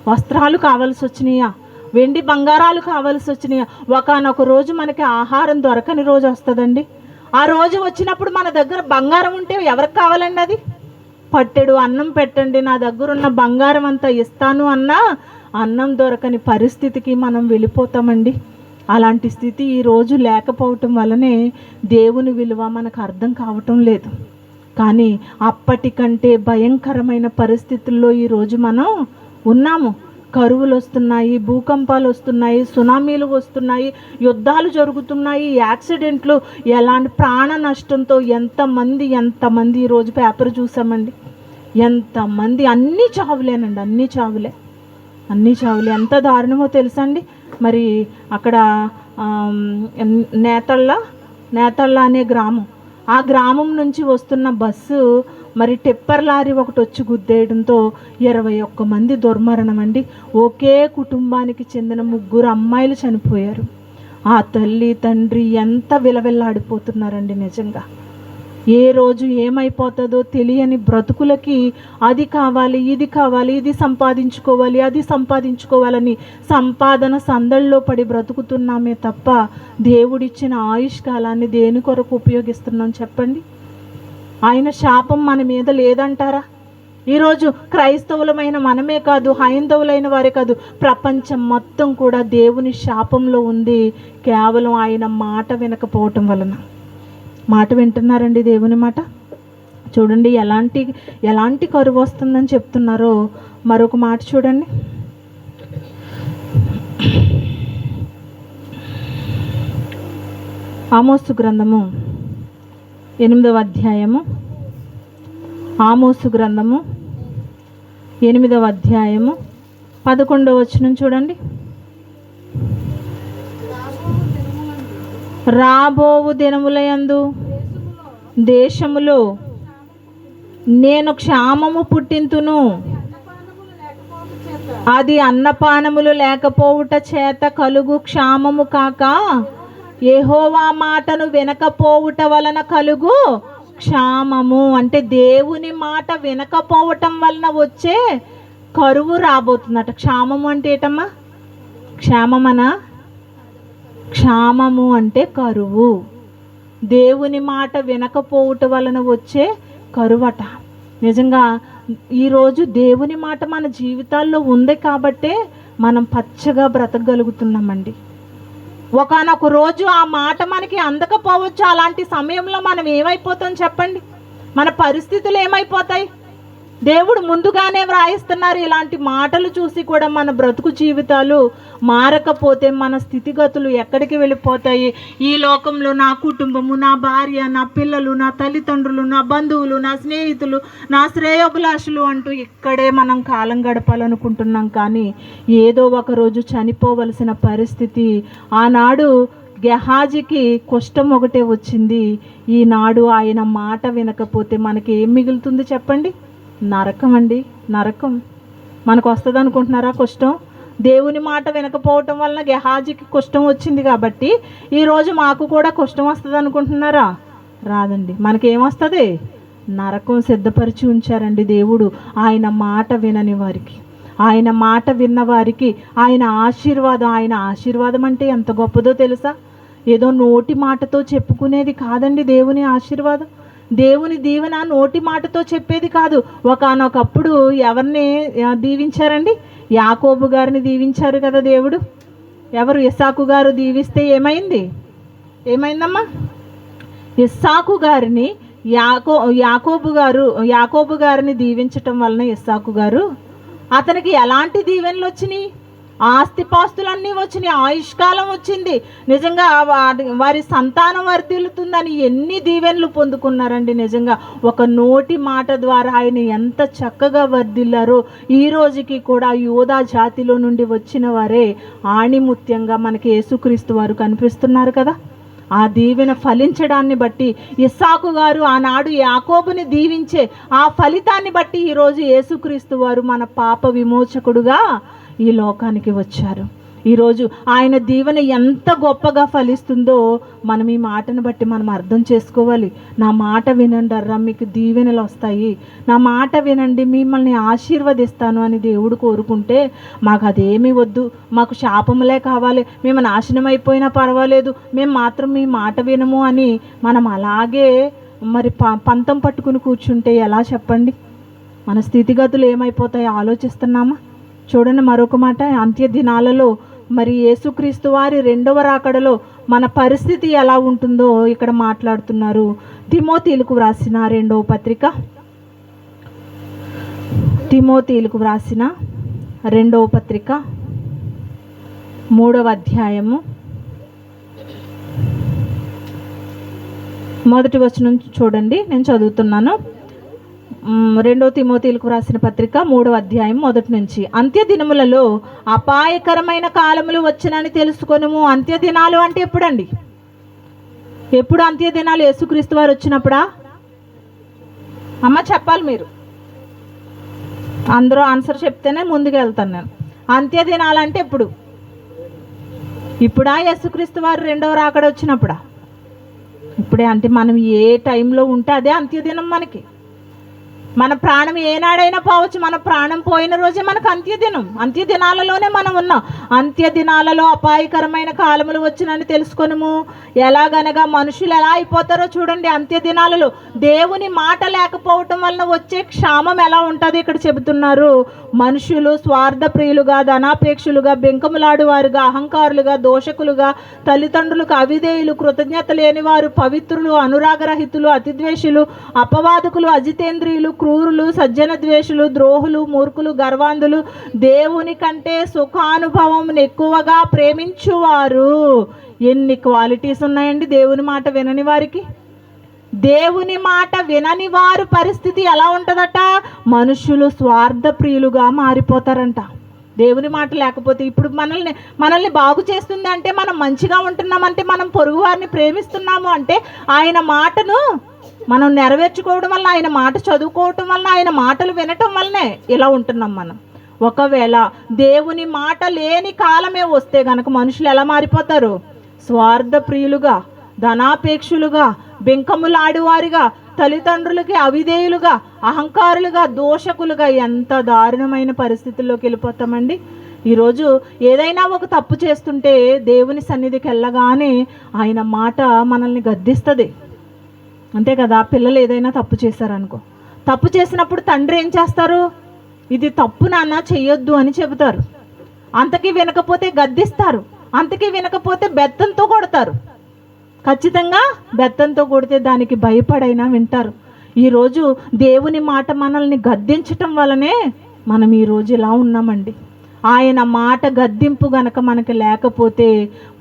వస్త్రాలు కావాల్సి వచ్చినాయా? వెండి బంగారాలు కావాల్సి వచ్చినాయా? ఒకనొక రోజు మనకి ఆహారం దొరకని రోజు వస్తుందండి. ఆ రోజు వచ్చినప్పుడు మన దగ్గర బంగారం ఉంటే ఎవరికి కావాలండి? అది పట్టెడు అన్నం పెట్టండి, నా దగ్గర ఉన్న బంగారం అంతా ఇస్తాను అన్నా అన్నం దొరకని పరిస్థితికి మనం వెళ్ళిపోతామండి. అలాంటి స్థితి ఈరోజు లేకపోవటం వల్లనే దేవుని విలువ మనకు అర్థం కావటం లేదు. కానీ అప్పటికంటే భయంకరమైన పరిస్థితుల్లో ఈరోజు మనం ఉన్నాము. కరువులు వస్తున్నాయి, భూకంపాలు వస్తున్నాయి, సునామీలు వస్తున్నాయి, యుద్ధాలు జరుగుతున్నాయి, యాక్సిడెంట్లు, ఎలాంటి ప్రాణ నష్టంతో ఎంతమంది ఈరోజు పేపర్ చూసామండి. ఎంతమంది, అన్నీ చావులేనండి, అన్నీ చావులే. ఎంత దారుణమో తెలుసండి. మరి అక్కడ నేతళ్ళ అనే గ్రామం, ఆ గ్రామం నుంచి వస్తున్న బస్సు మరి టిప్పర్ లారీ ఒకటి వచ్చి గుద్దేయడంతో 21 మంది దుర్మరణం అండి. ఒకే కుటుంబానికి చెందిన 3 అమ్మాయిలు చనిపోయారు. ఆ తల్లి తండ్రి ఎంత విలవిల్లాడిపోతున్నారండి నిజంగా. ఏ రోజు ఏమైపోతుందో తెలియని బ్రతుకులకి అది కావాలి, ఇది కావాలి, ఇది సంపాదించుకోవాలి, అది సంపాదించుకోవాలని సంపాదన సందడిలో పడి బ్రతుకుతున్నామే తప్ప దేవుడిచ్చిన ఆయుష్ కాలాన్ని దేని కొరకు ఉపయోగిస్తున్నాం చెప్పండి? ఆయన శాపం మన మీద లేదంటారా? ఈరోజు క్రైస్తవులమైన మనమే కాదు, హైందవులైన వారే కాదు, ప్రపంచం మొత్తం కూడా దేవుని శాపంలో ఉంది. కేవలం ఆయన మాట వినకపోవటం వలన. మాట వింటున్నారండి దేవుని మాట? చూడండి ఎలాంటి కరువు వస్తుందని చెప్తున్నారో. మరొక మాట చూడండి, ఆమోసు గ్రంథము 8వ అధ్యాయము, ఆమోసు గ్రంథము 8వ అధ్యాయము 11వ వచనం చూడండి. రాబోవు దినములయందు దేశములో నేను క్షామము పుట్టింతును, అది అన్నపానములు లేకపోవుట చేత కలుగు క్షామము కాక యెహోవా మాటను వినకపోవుట వలన కలుగు క్షామము. అంటే దేవుని మాట వినకపోవటం వలన వచ్చే కరువు రాబోతుందట. క్షామము అంటే ఏటమ్మా? క్షేమమనా? క్షామము అంటే కరువు. దేవుని మాట వినకపోవటం వలన వచ్చే కరువట. నిజంగా ఈరోజు దేవుని మాట మన జీవితాల్లో ఉంది కాబట్టే మనం పచ్చగా బ్రతకగలుగుతున్నామండి. ఒకానొక రోజు ఆ మాట మనకి అందకపోవచ్చు. అలాంటి సమయంలో మనం ఏమైపోతాం చెప్పండి? మన పరిస్థితులు ఏమైపోతాయి? దేవుడు ముందుగానే వ్రాయిస్తున్నారు. ఇలాంటి మాటలు చూసి కూడా మన బ్రతుకు జీవితాలు మారకపోతే మన స్థితిగతులు ఎక్కడికి వెళ్ళిపోతాయి? ఈ లోకంలో నా కుటుంబము, నా భార్య, నా పిల్లలు, నా తల్లిదండ్రులు, నా బంధువులు, నా స్నేహితులు, నా శ్రేయోభిలాషులు అంటూ ఇక్కడే మనం కాలం గడపాలనుకుంటున్నాం. కానీ ఏదో ఒక రోజు చనిపోవలసిన పరిస్థితి. ఆనాడు గెహాజీకి కష్టం ఒకటే వచ్చింది. ఈనాడు ఆయన మాట వినకపోతే మనకి ఏం మిగులుతుంది చెప్పండి? నరకం అండి, నరకం. మనకు వస్తుంది అనుకుంటున్నారా కష్టం? దేవుని మాట వినకపోవటం వలన గెహాజీకి కష్టం వచ్చింది కాబట్టి ఈరోజు మాకు కూడా కష్టం వస్తుంది అనుకుంటున్నారా? రాదండి. మనకేమొస్తుంది? నరకం సిద్ధపరిచి ఉంచారండి దేవుడు ఆయన మాట వినని వారికి. ఆయన మాట విన్న వారికి ఆయన ఆశీర్వాదం. ఆయన ఆశీర్వాదం అంటే ఎంత గొప్పదో తెలుసా? ఏదో నోటి మాటతో చెప్పుకునేది కాదండి దేవుని ఆశీర్వాదం. దేవుని దీవెన నోటి మాటతో చెప్పేది కాదు. ఒకానొకప్పుడు ఎవరిని దీవించారండి? యాకోబు గారిని దీవించారు కదా దేవుడు. ఎవరు? ఇస్సాకు గారు దీవిస్తే ఏమైందమ్మా? ఇస్సాకు గారిని యాకోబు గారిని దీవించటం వలన ఇస్సాకు గారు అతనికి ఎలాంటి దీవెనలు వచ్చినాయి? ఆస్తిపాస్తులన్నీ వచ్చినాయి, ఆయుష్కాలం వచ్చింది. నిజంగా వారి సంతానం వర్ధిల్లుతుందని ఎన్ని దీవెనలు పొందుకున్నారండి. నిజంగా ఒక నోటి మాట ద్వారా ఆయన ఎంత చక్కగా వర్ధిల్లారో ఈ రోజుకి కూడా యోధా జాతిలో నుండి వచ్చిన వారే ఆణిముత్యంగా మనకి యేసుక్రీస్తు వారు కనిపిస్తున్నారు కదా. ఆ దీవెన ఫలించడాన్ని బట్టి ఇస్సాకు గారు ఆనాడు యాకోబుని దీవించే ఆ ఫలితాన్ని బట్టి ఈరోజు యేసుక్రీస్తు వారు మన పాప విమోచకుడుగా ఈ లోకానికి వచ్చారు. ఈరోజు ఆయన దీవెన ఎంత గొప్పగా ఫలిస్తుందో మనం ఈ మాటను బట్టి మనం అర్థం చేసుకోవాలి. నా మాట వినండి అర్రా, మీకు దీవెనలు వస్తాయి. నా మాట వినండి, మిమ్మల్ని ఆశీర్వదిస్తాను అని దేవుడు కోరుకుంటే మాకు అదేమీ వద్దు, మాకు శాపములే కావాలి, మేము నాశనం అయిపోయినా పర్వాలేదు, మేము మాత్రం మీ మాట వినము అని మనం అలాగే మరి పంతం పట్టుకుని కూర్చుంటే ఎలా చెప్పండి? మన స్థితిగతులు ఏమైపోతాయో ఆలోచిస్తున్నామా? చూడండి మరొక మాట, అంత్య దినాలలో మరి యేసుక్రీస్తు వారి రెండవ రాకడలో మన పరిస్థితి ఎలా ఉంటుందో ఇక్కడ మాట్లాడుతున్నారు. తిమోతీలకు వ్రాసిన రెండవ పత్రిక, తిమోతీలకు వ్రాసిన రెండవ పత్రిక 3వ అధ్యాయము 1వ వచనం చూడండి. నేను చదువుతున్నాను. 2 తిమోతీలకు రాసిన పత్రిక 3వ అధ్యాయం 1 నుంచి. అంత్య దినములలో అపాయకరమైన కాలములు వచ్చునని తెలుసుకొనుము. అంత్య దినాలు అంటే ఎప్పుడండి? ఎప్పుడు అంత్య దినాలు? యేసుక్రీస్తు వారు వచ్చినప్పుడా? అమ్మ చెప్పాలి మీరు. అందరూ ఆన్సర్ చెప్తేనే ముందుకు వెళ్తాను నేను. అంత్య దినాలు అంటే ఎప్పుడు? ఇప్పుడా? యేసుక్రీస్తు వారు రెండవ రాకడ వచ్చినప్పుడా? ఇప్పుడే. అంటే మనం ఏ టైంలో ఉంటే అదే అంత్యదినం. మనకి మన ప్రాణం ఏనాడైనా పోవచ్చు. మన ప్రాణం పోయిన రోజే మనకు అంత్యదినం. అంత్యదినాలలోనే మనం ఉన్నాం. అంత్యదినాలలో అపాయకరమైన కాలములు వచ్చినని తెలుసుకొనుము. ఎలాగనగా మనుషులు ఎలా అయిపోతారో చూడండి. అంత్యదినాలలో దేవుని మాట లేకపోవటం వలన వచ్చే క్షామం ఎలా ఉంటుంది ఇక్కడ చెబుతున్నారు. మనుషులు స్వార్థ ప్రియులుగా, ధనాపేక్షులుగా, బెంకములాడువారుగా, అహంకారులుగా, దోషకులుగా, తల్లిదండ్రులకు అవిధేయులు, కృతజ్ఞత లేనివారు, పవిత్రులు, అనురాగరహితులు, అతిద్వేషులు, అపవాదకులు, అజితేంద్రియులు, క్రూరులు, సజ్జన ద్వేషులు, ద్రోహులు, మూర్ఖులు, గర్వాంధులు, దేవుని కంటే సుఖానుభవం ఎక్కువగా ప్రేమించువారు. ఎన్ని క్వాలిటీస్ ఉన్నాయండి దేవుని మాట వినని వారికి. దేవుని మాట వినని వారు పరిస్థితి ఎలా ఉంటుందట? మనుషులు స్వార్థ ప్రియులుగా మారిపోతారంట. దేవుని మాట లేకపోతే ఇప్పుడు మనల్ని బాగు చేస్తుంది అంటే, మనం మంచిగా ఉంటున్నామంటే, మనం పొరుగు వారిని ప్రేమిస్తున్నాము అంటే ఆయన మాటను మనం నెరవేర్చుకోవడం వల్ల, ఆయన మాట చదువుకోవటం వల్ల, ఆయన మాటలు వినటం వల్లనే ఇలా ఉంటున్నాం మనం. ఒకవేళ దేవుని మాట లేని కాలమే వస్తే గనక మనుషులు ఎలా మారిపోతారు? స్వార్థ ప్రియులుగా, ధనాపేక్షులుగా, బెంకములాడువారిగా, తల్లిదండ్రులకి అవిధేయులుగా, అహంకారులుగా, దోషకులుగా, ఎంత దారుణమైన పరిస్థితుల్లోకి వెళ్ళిపోతామండి. ఈరోజు ఏదైనా ఒక తప్పు చేస్తుంటే దేవుని సన్నిధికి వెళ్ళగానే ఆయన మాట మనల్ని గద్దిస్తుంది, అంతే కదా. పిల్లలు ఏదైనా తప్పు చేశారనుకో, తప్పు చేసినప్పుడు తండ్రి ఏం చేస్తారు? ఇది తప్పు నాన్న, చెయ్యొద్దు అని చెబుతారు. అంతకీ వినకపోతే గద్దిస్తారు, అంతకీ వినకపోతే బెత్తంతో కొడతారు. ఖచ్చితంగా బెత్తంతో కొడితే దానికి భయపడైనా వింటారు. ఈరోజు దేవుని మాట మనల్ని గద్దించటం వల్లనే మనం ఈరోజు ఇలా ఉన్నామండి. ఆయన మాట గద్దింపు గనక మనకు లేకపోతే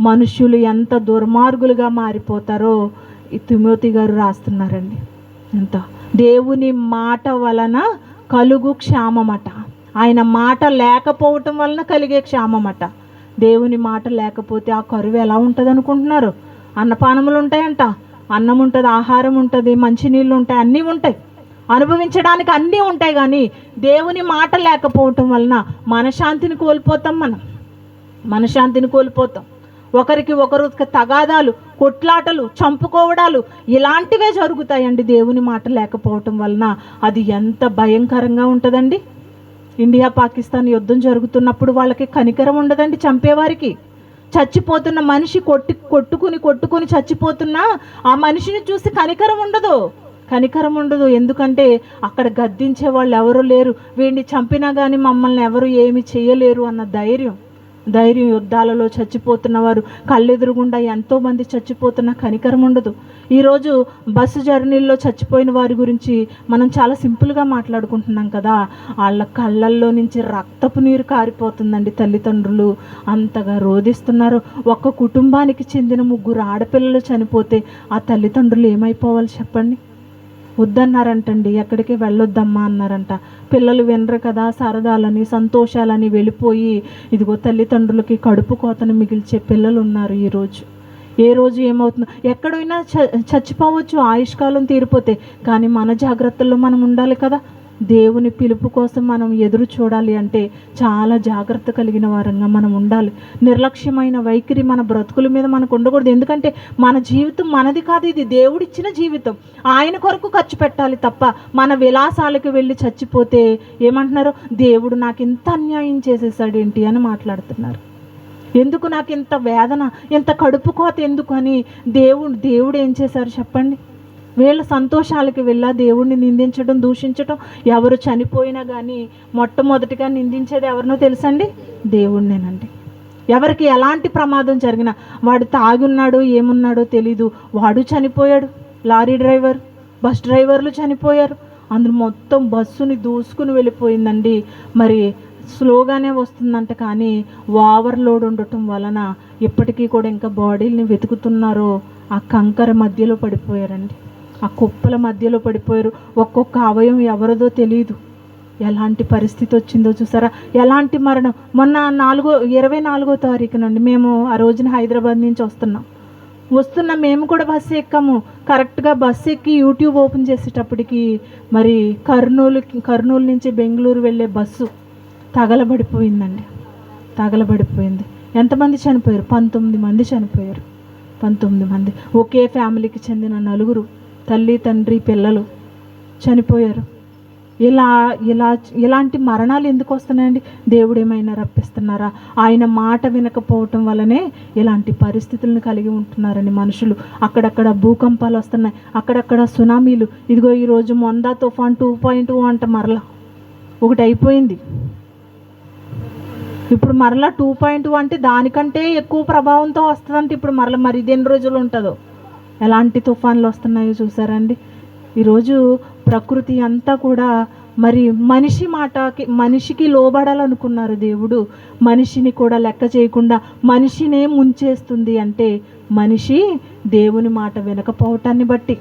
మనుషులు ఎంత దుర్మార్గులుగా మారిపోతారో ఈ తిమోతి గారు రాస్తున్నారండి. ఎంత దేవుని మాట వలన కలుగు క్షామమట. ఆయన మాట లేకపోవటం వలన కలిగే క్షామమట. దేవుని మాట లేకపోతే ఆ కరువు ఎలా ఉంటుంది అనుకుంటున్నారు? అన్నపానములు ఉంటాయంట, అన్నం ఉంటుంది, ఆహారం ఉంటుంది, మంచినీళ్ళు ఉంటాయి, అన్నీ ఉంటాయి, అనుభవించడానికి అన్నీ ఉంటాయి. కానీ దేవుని మాట లేకపోవటం వలన మనశ్శాంతిని కోల్పోతాం. మనశ్శాంతిని కోల్పోతాం. ఒకరికి ఒకరు తగాదాలు, కొట్లాటలు, చంపుకోవడాలు ఇలాంటివే జరుగుతాయండి దేవుని మాట లేకపోవటం వలన. అది ఎంత భయంకరంగా ఉంటుందండి. ఇండియా పాకిస్తాన్ యుద్ధం జరుగుతున్నప్పుడు వాళ్ళకి కనికరం ఉండదండి చంపేవారికి. చచ్చిపోతున్న మనిషి కొట్టుకుని చచ్చిపోతున్నా ఆ మనిషిని చూసి కనికరం ఉండదు. ఎందుకంటే అక్కడ గద్దించే వాళ్ళు ఎవరు లేరు. వీడిని చంపినా కానీ మమ్మల్ని ఎవరు ఏమి చేయలేరు అన్న ధైర్యం. యుద్ధాలలో చచ్చిపోతున్న వారు కళ్ళెదురుగుండా ఎంతోమంది చచ్చిపోతున్న కనికరం ఉండదు. ఈరోజు బస్సు జర్నీల్లో చచ్చిపోయిన వారి గురించి మనం చాలా సింపుల్గా మాట్లాడుకుంటున్నాం కదా. వాళ్ళ కళ్ళల్లో నుంచి రక్తపు నీరు కారిపోతుందండి. తల్లిదండ్రులు అంతగా రోధిస్తున్నారు. ఒక్క కుటుంబానికి చెందిన 3 ఆడపిల్లలు చనిపోతే ఆ తల్లిదండ్రులు ఏమైపోవాలి చెప్పండి? వద్దన్నారంటండి, ఎక్కడికి వెళ్ళొద్దమ్మా అన్నారంట. పిల్లలు వినరు కదా, సరదాలని సంతోషాలని వెళ్ళిపోయి ఇదిగో తల్లిదండ్రులకి కడుపు కోతను మిగిల్చే పిల్లలు ఉన్నారు ఈరోజు. ఏ రోజు ఏమవుతుందో ఎక్కడైనా చచ్చిపోవచ్చు, ఆయుష్కాలం తీరిపోతే. కానీ మన జాగ్రత్తల్లో మనం ఉండాలి కదా. దేవుని పిలుపు కోసం మనం ఎదురు చూడాలి అంటే చాలా జాగ్రత్త కలిగిన వారంగా మనం ఉండాలి. నిర్లక్ష్యమైన వైఖరి మన బ్రతుకుల మీద మనకు ఉండకూడదు. ఎందుకంటే మన జీవితం మనది కాదు, ఇది దేవుడిచ్చిన జీవితం. ఆయన కొరకు ఖర్చు పెట్టాలి తప్ప మన విలాసాలకు వెళ్ళి చచ్చిపోతే ఏమంటున్నారు? దేవుడు నాకు ఇంత అన్యాయం చేసేసాడు ఏంటి అని మాట్లాడుతున్నారు. ఎందుకు నాకు ఇంత వేదన, ఇంత కడుపు కోత ఎందుకు అని దేవుడు ఏం చేశారు చెప్పండి? వీళ్ళ సంతోషాలకి వెళ్ళా దేవుడిని నిందించడం, దూషించడం. ఎవరు చనిపోయినా కానీ మొట్టమొదటిగా నిందించేది ఎవరినో తెలుసండి? దేవుడినేనండి. ఎవరికి ఎలాంటి ప్రమాదం జరిగినా, వాడు తాగున్నాడో ఏమున్నాడో తెలీదు, వాడు చనిపోయాడు. లారీ డ్రైవర్, బస్ డ్రైవర్లు చనిపోయారు. అందులో మొత్తం బస్సుని దూసుకుని వెళ్ళిపోయిందండి. మరి స్లోగానే వస్తుందంట, కానీ ఓవర్లోడ్ ఉండటం వలన ఇప్పటికీ కూడా ఇంకా బాడీని వెతుకుతున్నారో ఆ కంకర మధ్యలో పడిపోయారండి. ఆ కుప్పల మధ్యలో పడిపోయారు. ఒక్కొక్క అవయవం ఎవరిదో తెలియదు. ఎలాంటి పరిస్థితి వచ్చిందో చూసారా? ఎలాంటి మరణం. మొన్న 24వ తారీఖునండి మేము ఆ రోజున హైదరాబాద్ నుంచి వస్తున్నాం. మేము కూడా బస్సు ఎక్కాము. కరెక్ట్గా బస్సు ఎక్కి యూట్యూబ్ ఓపెన్ చేసేటప్పటికి మరి కర్నూలు నుంచి బెంగళూరు వెళ్ళే బస్సు తగలబడిపోయిందండి. ఎంతమంది చనిపోయారు? 19 మంది చనిపోయారు. 19 మంది. ఒకే ఫ్యామిలీకి చెందిన 4, తల్లి, తండ్రి, పిల్లలు చనిపోయారు. ఇలాంటి మరణాలు ఎందుకు వస్తున్నాయండి? దేవుడు ఏమైనా రప్పిస్తున్నారా? ఆయన మాట వినకపోవటం వల్లనే ఇలాంటి పరిస్థితులను కలిగి ఉంటున్నారని మనుషులు. అక్కడక్కడ భూకంపాలు వస్తున్నాయి, అక్కడక్కడ సునామీలు. ఇదిగో ఈరోజు మొందా తుఫాన్ 2.2 అంట, మరలా ఒకటి అయిపోయింది. ఇప్పుడు మరలా 2.2 అంటే దానికంటే ఎక్కువ ప్రభావంతో వస్తుందంటే ఇప్పుడు మరి ఇది ఎన్ని రోజులు ఉంటుందో. ఎలాంటి తుఫాన్లు వస్తున్నాయో చూసారండి. ఈరోజు ప్రకృతి అంతా కూడా మరి మనిషికి లోబడాలనుకున్నారు దేవుడు. మనిషిని కూడా లెక్క చేయకుండా మనిషినే ముంచేస్తుంది. అంటే మనిషి దేవుని మాట వినకపోవటాన్ని బట్టి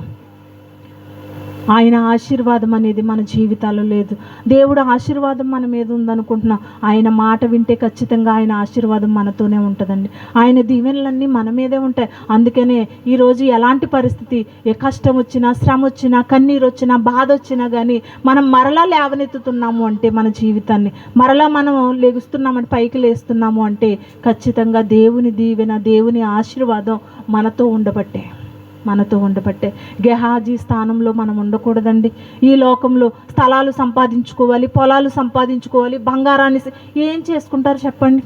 ఆయన ఆశీర్వాదం అనేది మన జీవితాల్లో లేదు. దేవుడు ఆశీర్వాదం మన మీద ఉందనుకుంటున్నాం. ఆయన మాట వింటే ఖచ్చితంగా ఆయన ఆశీర్వాదం మనతోనే ఉంటుందండి. ఆయన దీవెనలన్నీ మన మీదే ఉంటాయి. అందుకనే ఈరోజు ఎలాంటి పరిస్థితి, ఏ కష్టం వచ్చినా, శ్రమ వచ్చినా, కన్నీరు వచ్చినా, బాధ వచ్చినా కానీ మనం మరలా లేవనెత్తుతున్నాము అంటే మన జీవితాన్ని, మరలా మనం లెగుస్తున్నామంటే, పైకి లేస్తున్నాము అంటే ఖచ్చితంగా దేవుని దీవెన, దేవుని ఆశీర్వాదం మనతో ఉండబట్టే. మనతో ఉండబట్టే. గెహాజీ స్థానంలో మనం ఉండకూడదండి. ఈ లోకంలో స్థలాలు సంపాదించుకోవాలి, పొలాలు సంపాదించుకోవాలి, బంగారాన్ని ఏం చేసుకుంటారు చెప్పండి?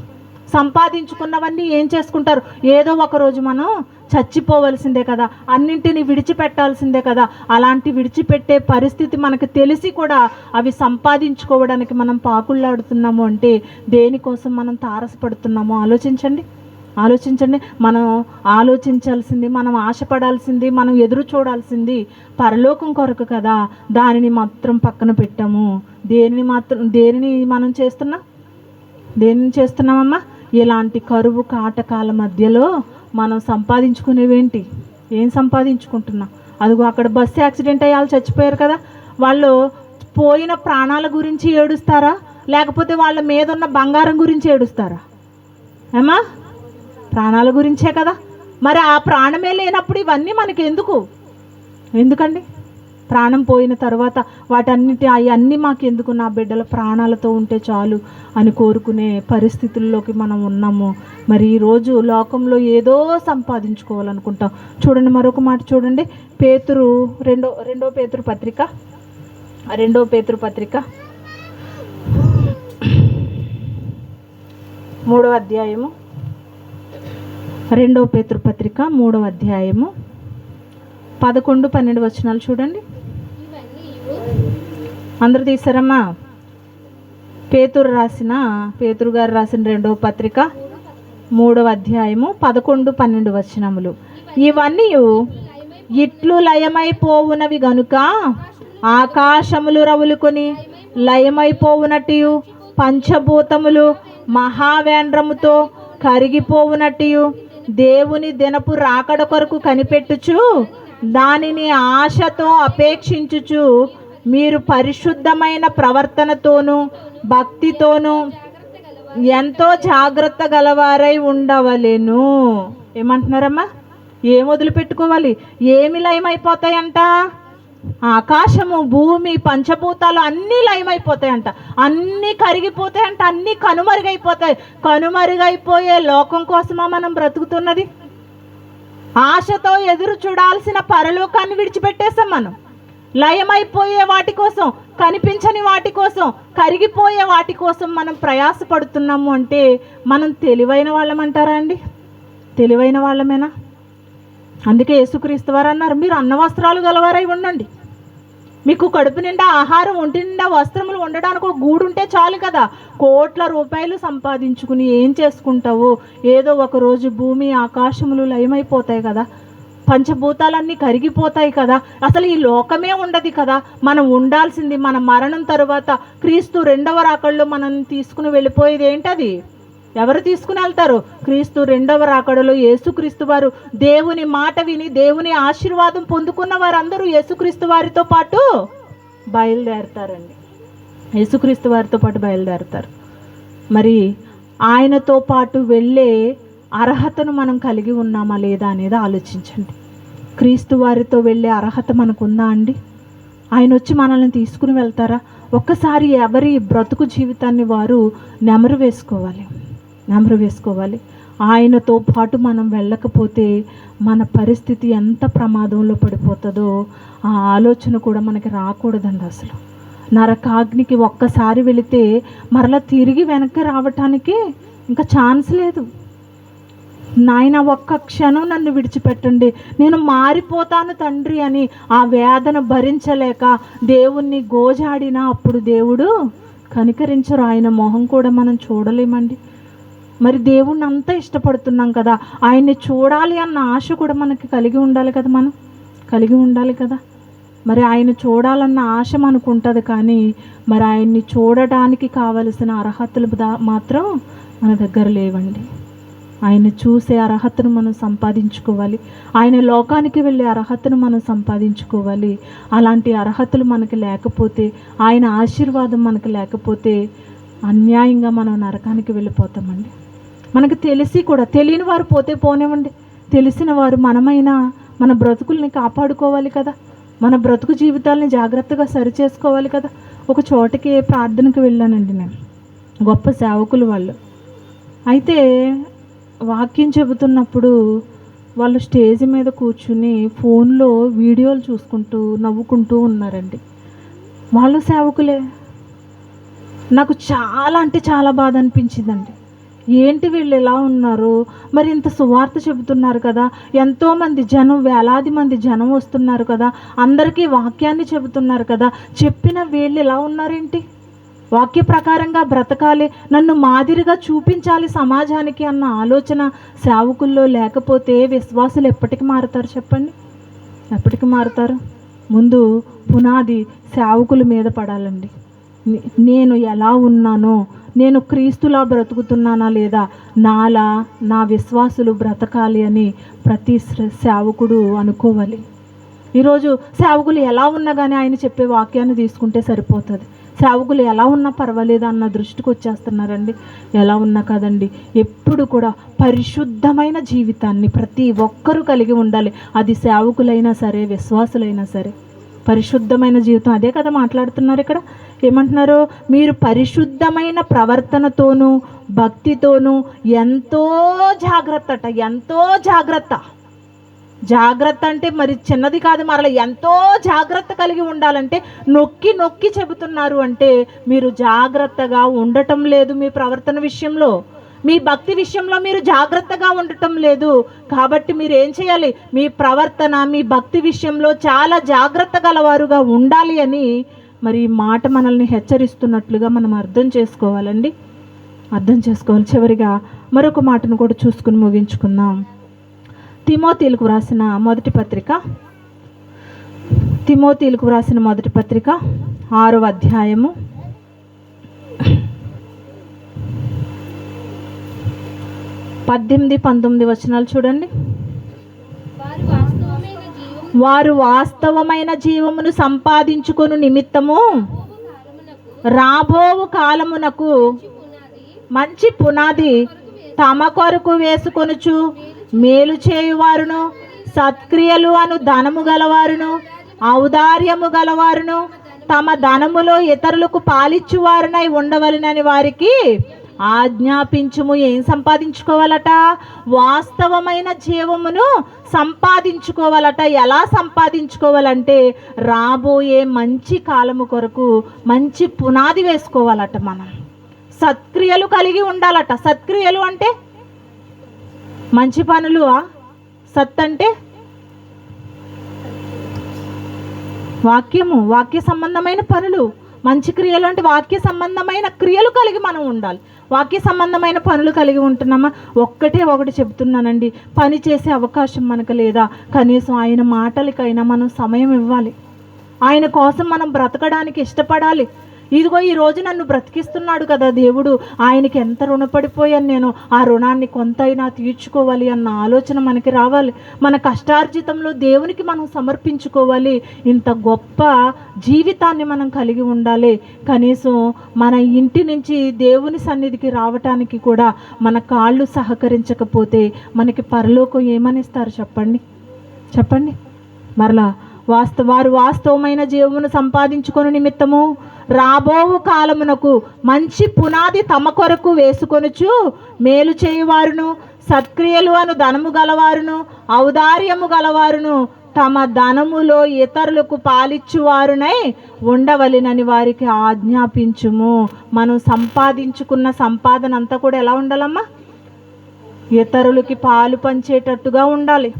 సంపాదించుకున్నవన్నీ ఏం చేసుకుంటారు? ఏదో ఒక రోజు మనం చచ్చిపోవలసిందే కదా, అన్నింటినీ విడిచిపెట్టాల్సిందే కదా. అలాంటి విడిచిపెట్టే పరిస్థితి మనకు తెలిసి కూడా అవి సంపాదించుకోవడానికి మనం పాకుళ్ళాడుతున్నాము అంటే దేనికోసం మనం తారసపడుతున్నామో ఆలోచించండి. మనం ఆలోచించాల్సింది, మనం ఆశపడాల్సింది, మనం ఎదురు చూడాల్సింది పరలోకం కొరకు కదా. దానిని మాత్రం పక్కన పెట్టాము. దేనిని మనం చేస్తున్నామమ్మా? ఇలాంటి కరువు కాటకాల మధ్యలో మనం సంపాదించుకునేవేంటి? ఏం సంపాదించుకుంటున్నాం? అదిగో అక్కడ బస్సు యాక్సిడెంట్ అయ్యి వాళ్ళు చచ్చిపోయారు కదా. వాళ్ళు పోయిన ప్రాణాల గురించి ఏడుస్తారా, లేకపోతే వాళ్ళ మీద ఉన్న బంగారం గురించి ఏడుస్తారా? ఏమా? ప్రాణాల గురించే కదా. మరి ఆ ప్రాణమే లేనప్పుడు ఇవన్నీ మనకి ఎందుకండి? ప్రాణం పోయిన తర్వాత అవన్నీ మాకెందుకు, నా బిడ్డల ప్రాణాలతో ఉంటే చాలు అని కోరుకునే పరిస్థితుల్లోకి మనం ఉన్నాము. మరి ఈరోజు లోకంలో ఏదో సంపాదించుకోవాలనుకుంటాం. చూడండి, మరొక మాట చూడండి. పేతురు రెండో పేతురు పత్రిక 3వ అధ్యాయము 2 పేతురు పత్రిక 3వ అధ్యాయము 11-12 వచనాలు చూడండి. అందరూ తీసారమ్మా? పేతురు గారు రాసిన 2వ పత్రిక 3వ అధ్యాయము 11-12 వచనములు. ఇవన్నీ ఇట్లు లయమైపోవునవి గనుక ఆకాశములు రవులుకొని లయమైపోవునట్టు, పంచభూతములు మహావేంద్రముతో కరిగిపోవునట్టు, దేవుని దినపు రాకడ కొరకు కనిపెట్టుచు దానిని ఆశతో అపేక్షించుచు మీరు పరిశుద్ధమైన ప్రవర్తనతోనూ భక్తితోనూ ఎంతో జాగ్రత్త గలవారై ఉండవలెను. ఏమంటున్నారమ్మా? ఏం వదిలిపెట్టుకోవాలి? ఏమి లయమైపోతాయంట? ఆకాశము, భూమి, పంచభూతాలు అన్నీ లయమైపోతాయంట, అన్నీ కరిగిపోతాయంట, అన్నీ కనుమరుగైపోతాయి. కనుమరుగైపోయే లోకం కోసమా మనం బ్రతుకుతున్నది? ఆశతో ఎదురు చూడాల్సిన పరలోకాన్ని విడిచిపెట్టేసాం మనం. లయమైపోయే వాటి కోసం, కనిపించని వాటి కోసం, కరిగిపోయే వాటి కోసం మనం ప్రయాసపడుతున్నాము అంటే మనం తెలివైన వాళ్ళమంటారా అండి? తెలివైన వాళ్ళమేనా? అందుకే యేసుక్రీస్తు వారు అన్నారు, మీరు అన్నవస్త్రాలు గలవారై ఉండండి. మీకు కడుపు నిండా ఆహారం, ఒంటి నిండా వస్త్రములు ఉండడానికి ఒక గూడు ఉంటే చాలు కదా. కోట్ల రూపాయలు సంపాదించుకుని ఏం చేసుకుంటావు? ఏదో ఒక రోజు భూమి ఆకాశములు లయమైపోతాయి కదా, పంచభూతాలన్నీ కరిగిపోతాయి కదా, అసలు ఈ లోకమే ఉండదు కదా. మనం ఉండాల్సింది మన మరణం తరువాత క్రీస్తు 2వ రాకడలో మనం తీసుకుని వెళ్ళిపోయేది ఏంటది? ఎవరు తీసుకుని వెళ్తారు? క్రీస్తు 2వ రాకడలో యేసుక్రీస్తు వారు దేవుని మాట విని దేవుని ఆశీర్వాదం పొందుకున్న వారందరూ యేసుక్రీస్తు వారితో పాటు బయలుదేరతారండి. యేసుక్రీస్తు వారితో పాటు బయలుదేరతారు. మరి ఆయనతో పాటు వెళ్ళే అర్హతను మనం కలిగి ఉన్నామా లేదా అనేది ఆలోచించండి. క్రీస్తు వారితో వెళ్ళే అర్హత మనకుందా అండి? ఆయన వచ్చి మనల్ని తీసుకుని వెళ్తారా? ఒక్కసారి ఎవరి బ్రతుకు జీవితాన్ని వారు నెమరు వేసుకోవాలి. ఆయనతో పాటు మనం వెళ్ళకపోతే మన పరిస్థితి ఎంత ప్రమాదంలో పడిపోతుందో ఆ ఆలోచన కూడా మనకి రాకూడదండి. అసలు నరకాగ్నికి ఒక్కసారి వెళితే మరలా తిరిగి వెనక్కి రావటానికి ఇంకా ఛాన్స్ లేదు. నాయన ఒక్క క్షణం నన్ను విడిచిపెట్టండి, నేను మారిపోతాను తండ్రి అని ఆ వేదన భరించలేక దేవుణ్ణి గోజాడినా అప్పుడు దేవుడు కనికరించరు. ఆయన మొహం కూడా మనం చూడలేమండి. మరి దేవుణ్ణి అంతా ఇష్టపడుతున్నాం కదా, ఆయన్ని చూడాలి అన్న ఆశ కూడా మనకి కలిగి ఉండాలి కదా. మరి ఆయన చూడాలన్న ఆశ మనకు ఉంటుంది, కానీ మరి ఆయన్ని చూడడానికి కావలసిన అర్హతలు మాత్రం మన దగ్గర లేవండి. ఆయన చూసే అర్హతను మనం సంపాదించుకోవాలి. ఆయన లోకానికి వెళ్ళే అర్హతను మనం సంపాదించుకోవాలి. అలాంటి అర్హతలు మనకి లేకపోతే, ఆయన ఆశీర్వాదం మనకు లేకపోతే అన్యాయంగా మనం నరకానికి వెళ్ళిపోతామండి. మనకు తెలిసి కూడా తెలియని వారు పోతే పోనివ్వండి, తెలిసిన వారు మనమైనా మన బ్రతుకుల్ని కాపాడుకోవాలి కదా, మన బ్రతుకు జీవితాలని జాగ్రత్తగా సరిచేసుకోవాలి కదా. ఒక చోటకి ప్రార్థనకు వెళ్ళానండి నేను, గొప్ప సేవకులు వాళ్ళు. అయితే వాక్యం చెబుతున్నప్పుడు వాళ్ళు స్టేజ్ మీద కూర్చుని ఫోన్లో వీడియోలు చూసుకుంటూ నవ్వుకుంటూ ఉన్నారండి. వాళ్ళు సేవకులే. నాకు చాలా అంటే చాలా బాధ అనిపించిందండి. ఏంటి వీళ్ళు ఎలా ఉన్నారు, మరి ఇంత సువార్త చెబుతున్నారు కదా, ఎంతోమంది జనం, వేలాది మంది జనం వస్తున్నారు కదా, అందరికీ వాక్యాన్ని చెబుతున్నారు కదా, చెప్పిన వీళ్ళు ఎలా ఉన్నారేంటి, వాక్య ప్రకారంగా బ్రతకాలి, నన్ను మాదిరిగా చూపించాలి సమాజానికి అన్న ఆలోచన సేవకుల్లో లేకపోతే విశ్వాసులు ఎప్పటికి మారుతారు చెప్పండి? ఎప్పటికి మారుతారు? ముందు పునాది సేవకుల మీద పడాలండి. నేను ఎలా ఉన్నానో, నేను క్రీస్తులా బ్రతుకుతున్నానా లేదా, నాలా నా విశ్వాసులు బ్రతకాలి అని ప్రతి సేవకుడు అనుకోవాలి. ఈరోజు సేవకులు ఎలా ఉన్నా కానీ ఆయన చెప్పే వాక్యాన్ని తీసుకుంటే సరిపోతుంది. సేవకులు ఎలా ఉన్నా పర్వాలేదు అన్న దృష్టికి వచ్చేస్తున్నారండి. ఎలా ఉన్నా కదండి, ఎప్పుడు కూడా పరిశుద్ధమైన జీవితాన్ని ప్రతి ఒక్కరూ కలిగి ఉండాలి. అది సేవకులైనా సరే, విశ్వాసులైనా సరే. పరిశుద్ధమైన జీవితం, అదే కదా మాట్లాడుతున్నారు ఇక్కడ. ఏమంటున్నారు? మీరు పరిశుద్ధమైన ప్రవర్తనతోనూ భక్తితోనూ ఎంతో జాగ్రత్త ఎంతో జాగ్రత్త. జాగ్రత్త అంటే మరి చిన్నది కాదు, మరలా ఎంతో జాగ్రత్త కలిగి ఉండాలంటే నొక్కి నొక్కి చెబుతున్నారు. అంటే మీరు జాగ్రత్తగా ఉండటం లేదు మీ ప్రవర్తన విషయంలో, మీ భక్తి విషయంలో మీరు జాగ్రత్తగా ఉండటం లేదు. కాబట్టి మీరు ఏం చేయాలి? మీ ప్రవర్తన, మీ భక్తి విషయంలో చాలా జాగ్రత్త గలవారుగా ఉండాలి అని మరి ఈ మాట మనల్ని హెచ్చరిస్తున్నట్లుగా మనం అర్థం చేసుకోవాలండి, అర్థం చేసుకోవాలి. చివరిగా మరొక మాటను కూడా చూసుకుని ముగించుకుందాం. తిమోతీలకు వ్రాసిన మొదటి పత్రిక, తిమోతీలకు వ్రాసిన మొదటి పత్రిక 6వ అధ్యాయము 18-19 వచనాలు చూడండి. వారు వాస్తవమైన జీవమును సంపాదించుకొను నిమిత్తము రాబోవు కాలమునకు మంచి పునాది తమ కొరకు వేసుకొనుచు మేలు చేయువారును, సత్క్రియలు అను ధనము గలవారును, ఔదార్యము గలవారును, తమ ధనములో ఇతరులకు పాలిచ్చువారునై ఉండవలెనని వారికి ఆజ్ఞాపించుము. ఏం సంపాదించుకోవాలట? వాస్తవమైన జీవమును సంపాదించుకోవాలట. ఎలా సంపాదించుకోవాలంటే రాబోయే మంచి కాలము కొరకు మంచి పునాది వేసుకోవాలట. మనం సత్క్రియలు కలిగి ఉండాలట. సత్క్రియలు అంటే మంచి పనులు. సత్ అంటే వాక్యము, వాక్య సంబంధమైన పనులు. మంచి క్రియలు అంటే వాక్య సంబంధమైన క్రియలు కలిగి మనం ఉండాలి. వాక్య సంబంధమైన పనులు కలిగి ఉంటున్నామా? ఒకటి చెప్తున్నానండి, పని చేసే అవకాశం మనకు లేదా? కనీసం ఆయన మాటలకైనా మనం సమయం ఇవ్వాలి. ఆయన కోసం మనం బ్రతకడానికి ఇష్టపడాలి. ఇదిగో ఈరోజు నన్ను బ్రతికిస్తున్నాడు కదా దేవుడు, ఆయనకి ఎంత రుణపడిపోయాను నేను, ఆ రుణాన్ని కొంతైనా తీర్చుకోవాలి అన్న ఆలోచన మనకి రావాలి. మన కష్టార్జితంలో దేవునికి మనం సమర్పించుకోవాలి. ఇంత గొప్ప జీవితాన్ని మనం కలిగి ఉండాలి. కనీసం మన ఇంటి నుంచి దేవుని సన్నిధికి రావటానికి కూడా మన కాళ్ళు సహకరించకపోతే మనకి పరలోకం ఏమనిస్తారు చెప్పండి. మరలా వారు వాస్తవమైన జీవమును సంపాదించుకొని నిమిత్తము రాబోవు కాలమునకు మంచి పునాది తమ కొరకు వేసుకొనుచు మేలు చేయువారును, సత్క్రియలు అను ధనము గలవారును, ఔదార్యము గలవారును, తమ ధనములో ఇతరులకు పాలిచ్చువారునై ఉండవలెనని వారికి ఆజ్ఞాపించుము. మనం సంపాదించుకున్న సంపాదన అంతా కూడా ఎలా ఉండాలమ్మా? ఇతరులకి పాలు పంచేటట్టుగా ఉండాలి.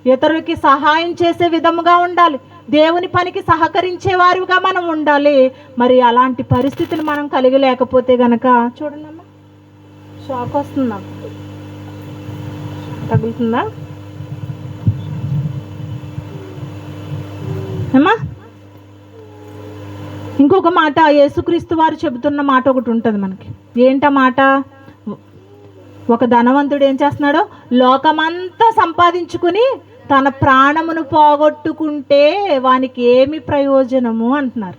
ఇతరులకి సహాయం చేసే విధముగా ఉండాలి. దేవుని పనికి సహకరించేవారుగా మనం ఉండాలి. మరి అలాంటి పరిస్థితిని మనం కలిగి లేకపోతే గనక చూడండమ్మా, షాక్ వస్తుందా? తగులుతుందా అమ్మా? ఇంకొక మాట యేసుక్రీస్తు వారు చెబుతున్న మాట ఒకటి ఉంటుంది మనకి. ఏంటా మాట? ఒక ధనవంతుడు ఏం చేస్తున్నాడో, లోకమంతా సంపాదించుకుని తన ప్రాణమును పోగొట్టుకుంటే వానికి ఏమి ప్రయోజనము అంటున్నారు.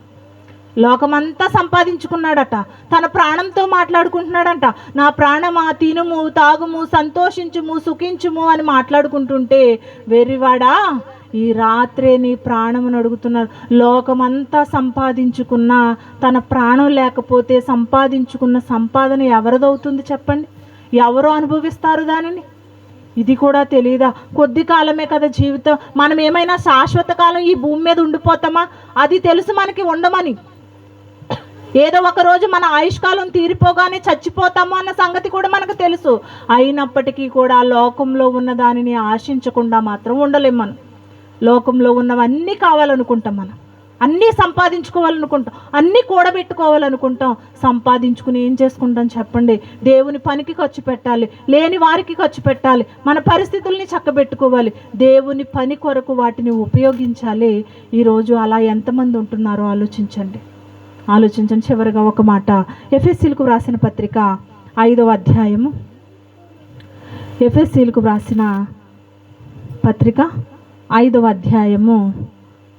లోకమంతా సంపాదించుకున్నాడట, తన ప్రాణంతో మాట్లాడుకుంటున్నాడంట. నా ప్రాణమా, తినుము, తాగుము, సంతోషించుము, సుఖించుము అని మాట్లాడుకుంటుంటే, వెర్రివాడా ఈ రాత్రే నీ ప్రాణమును అడుగుతున్నారు. లోకమంతా సంపాదించుకున్నా తన ప్రాణం లేకపోతే సంపాదించుకున్న సంపాదన ఎవరిదవుతుంది చెప్పండి? ఎవరు అనుభవిస్తారు దానిని? ఇది కూడా తెలియదా? కొద్ది కాలమే కదా జీవితం. మనం ఏమైనా శాశ్వత కాలం ఈ భూమి మీద ఉండిపోతామా? అది తెలుసు మనకి ఉండమని. ఏదో ఒక రోజు మన ఆయుష్కాలం తీరిపోగానే చచ్చిపోతాము అన్న సంగతి కూడా మనకు తెలుసు. అయినప్పటికీ కూడా లోకంలో ఉన్న దానిని ఆశించకుండా మాత్రం ఉండలేం. మనం లోకంలో ఉన్నవన్నీ కావాలనుకుంటాం, మనం అన్నీ సంపాదించుకోవాలనుకుంటాం, అన్నీ కూడబెట్టుకోవాలనుకుంటాం. సంపాదించుకుని ఏం చేసుకుంటాం చెప్పండి? దేవుని పనికి ఖర్చు పెట్టాలి, లేని వారికి ఖర్చు పెట్టాలి, మన పరిస్థితుల్ని చక్కబెట్టుకోవాలి, దేవుని పని కొరకు వాటిని ఉపయోగించాలి. ఈరోజు అలా ఎంతమంది ఉంటున్నారో ఆలోచించండి. చివరిగా ఒక మాట, ఎఫెసీలకు వ్రాసిన పత్రిక 5వ అధ్యాయము, ఎఫెసీలకు వ్రాసిన పత్రిక 5వ అధ్యాయము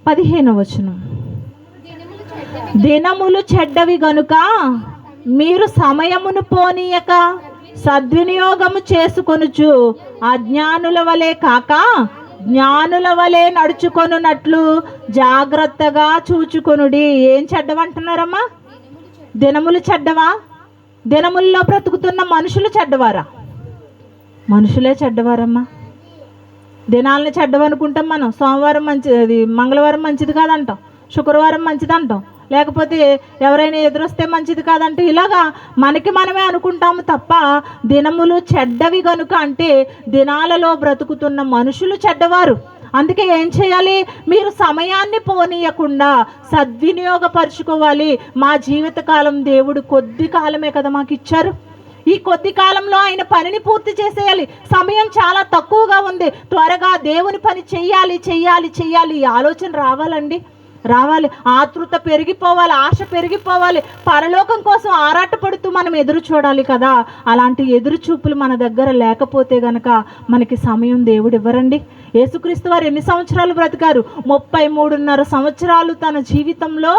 15వ వచనం. దినములు చెడ్డవి గనుక మీరు సమయమును పోనీయక సద్వినియోగము చేసుకొనుచు అజ్ఞానుల వలె కాక జ్ఞానుల వలె నడుచుకొనున్నట్లు జాగ్రత్తగా చూచుకొనుడి. ఏం చెడ్డవంటున్నారమ్మా? దినములు చెడ్డవా? దినముల్లో బ్రతుకుతున్న మనుషులు చెడ్డవారా? మనుషులే చెడ్డవారమ్మా. దినాలని చెడ్డవనుకుంటాం మనం. సోమవారం మంచిది, మంగళవారం మంచిది కాదంటాం, శుక్రవారం మంచిది అంటాం, లేకపోతే ఎవరైనా ఎదురొస్తే మంచిది కాదంటే ఇలాగా మనకి మనమే అనుకుంటాము తప్ప దినములు చెడ్డవి గనుక అంటే దినాలలో బ్రతుకుతున్న మనుషులు చెడ్డవారు. అందుకే ఏం చేయాలి? మీరు సమయాన్ని పోనీయకుండా సద్వినియోగపరుచుకోవాలి. మా జీవితకాలం దేవుడు కొద్ది కాలమే కదా మాకు ఇచ్చారు. ఈ కొద్ది కాలంలో ఆయన పనిని పూర్తి చేసేయాలి. సమయం చాలా తక్కువగా ఉంది, త్వరగా దేవుని పని చెయ్యాలి చెయ్యాలి చెయ్యాలి. ఈ ఆలోచన రావాలి. ఆతృత పెరిగిపోవాలి, ఆశ పెరిగిపోవాలి. పరలోకం కోసం ఆరాటపడుతూ మనం ఎదురు చూడాలి కదా. అలాంటి ఎదురు చూపులు మన దగ్గర లేకపోతే గనక మనకి సమయం దేవుడు ఇవ్వరండి. యేసుక్రీస్తు వారు ఎన్ని సంవత్సరాలు బ్రతికారు? 33.5 సంవత్సరాలు తన జీవితంలో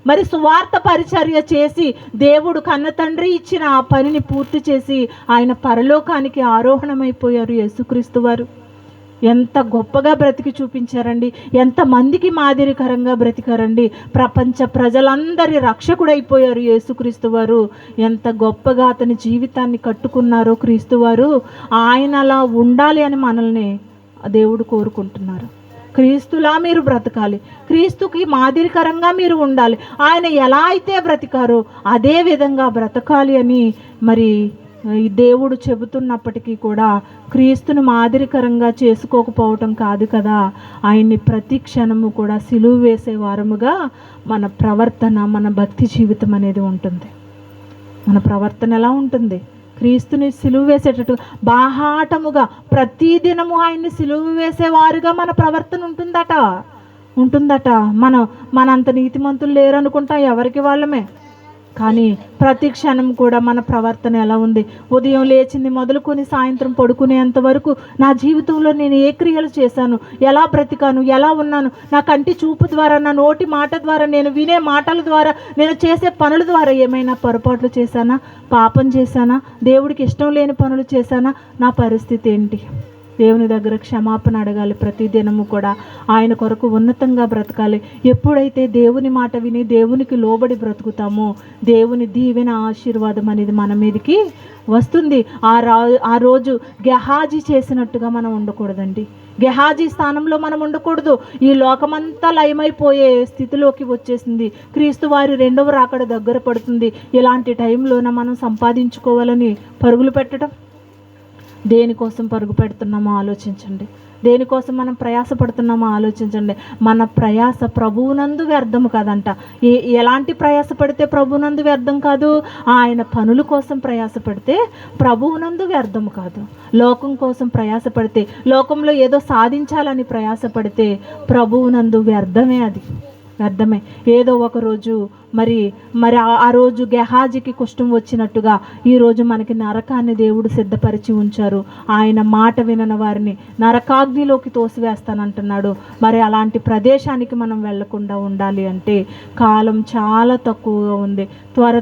మరి సువార్త పరిచర్య చేసి దేవుడు కన్న తండ్రి ఇచ్చిన ఆ పనిని పూర్తి చేసి ఆయన పరలోకానికి ఆరోహణమైపోయారు. యేసుక్రీస్తు వారు ఎంత గొప్పగా బ్రతికి చూపించారండి, ఎంతమందికి మాదిరికరంగా బ్రతికారండి. ప్రపంచ ప్రజలందరి రక్షకుడైపోయారు యేసుక్రీస్తు వారు. ఎంత గొప్పగా అతని జీవితాన్ని కట్టుకున్నారో క్రీస్తు వారు. ఆయన అలా ఉండాలి అని మనల్ని దేవుడు కోరుకుంటున్నారు. క్రీస్తులా మీరు బ్రతకాలి, క్రీస్తుకి మాదిరికరంగా మీరు ఉండాలి. ఆయన ఎలా అయితే బ్రతికారో అదే విధంగా బ్రతకాలి అని మరి దేవుడు చెబుతున్నప్పటికీ కూడా క్రీస్తును మాదిరికరంగా చేసుకోకపోవటం కాదు కదా, ఆయన్ని ప్రతి క్షణము కూడా సిలువ వేసే వారముగా మన ప్రవర్తన, మన భక్తి జీవితం అనేది ఉంటుంది. మన ప్రవర్తన ఎలా ఉంటుంది? క్రీస్తుని సిలువ వేసేటట్టు బాహాటముగా ప్రతిదినము ఆయన్ని సిలువ వేసేవారుగా మన ప్రవర్తన ఉంటుందట. మనంత నీతిమంతులు లేరు అనుకుంటాం, ఎవరికి వాళ్ళమే. కానీ ప్రతి క్షణం కూడా మన ప్రవర్తన ఎలా ఉంది? ఉదయం లేచింది మొదలుకొని సాయంత్రం పడుకునేంత వరకు నా జీవితంలో నేను ఏ క్రియలు చేశాను, ఎలా బ్రతికాను, ఎలా ఉన్నాను? నా కంటి చూపు ద్వారా, నా నోటి మాట ద్వారా, నేను వినే మాటల ద్వారా, నేను చేసే పనుల ద్వారా ఏమైనా పొరపాట్లు చేశానా, పాపం చేశానా, దేవుడికి ఇష్టం లేని పనులు చేశానా? నా పరిస్థితి ఏంటి? దేవుని దగ్గర క్షమాపణ అడగాలి. ప్రతి దినము కూడా ఆయన కొరకు ఉన్నతంగా బ్రతకాలి. ఎప్పుడైతే దేవుని మాట విని దేవునికి లోబడి దేవుని దీవెన ఆశీర్వాదం అనేది మన మీదకి వస్తుంది. ఆ రోజు గెహాజీ చేసినట్టుగా మనం ఉండకూడదండి. గెహాజీ స్థానంలో మనం ఉండకూడదు. ఈ లోకమంతా లయమైపోయే స్థితిలోకి వచ్చేసింది. క్రీస్తు వారి రెండవ రాకడ దగ్గర పడుతుంది. ఇలాంటి టైంలోన మనం సంపాదించుకోవాలని పరుగులు పెట్టడం, దేనికోసం పరుగు పెడుతున్నామో ఆలోచించండి. దేనికోసం మనం ప్రయాసపడుతున్నామో ఆలోచించండి. మన ప్రయాస ప్రభువునందు వ్యర్థము కాదంట. ఎలాంటి ప్రయాస పడితే ప్రభువునందు వ్యర్థం కాదు? ఆయన పనుల కోసం ప్రయాసపడితే ప్రభువునందు వ్యర్థము కాదు. లోకం కోసం ప్రయాసపడితే, లోకంలో ఏదో సాధించాలని ప్రయాసపడితే ప్రభువునందు వ్యర్థమే. అది వ్యర్థమే. ఏదో ఒక రోజు మరి ఆ రోజు గెహాజీకి కుష్ఠం వచ్చినట్టుగా ఈరోజు మనకి నరకాన్ని దేవుడు సిద్ధపరిచి ఉంచారు. ఆయన మాట వినని వారిని నరకాగ్నిలోకి తోసివేస్తానంటున్నాడు. మరి అలాంటి ప్రదేశానికి మనం వెళ్లకుండా ఉండాలి అంటే కాలం చాలా తక్కువగా ఉంది.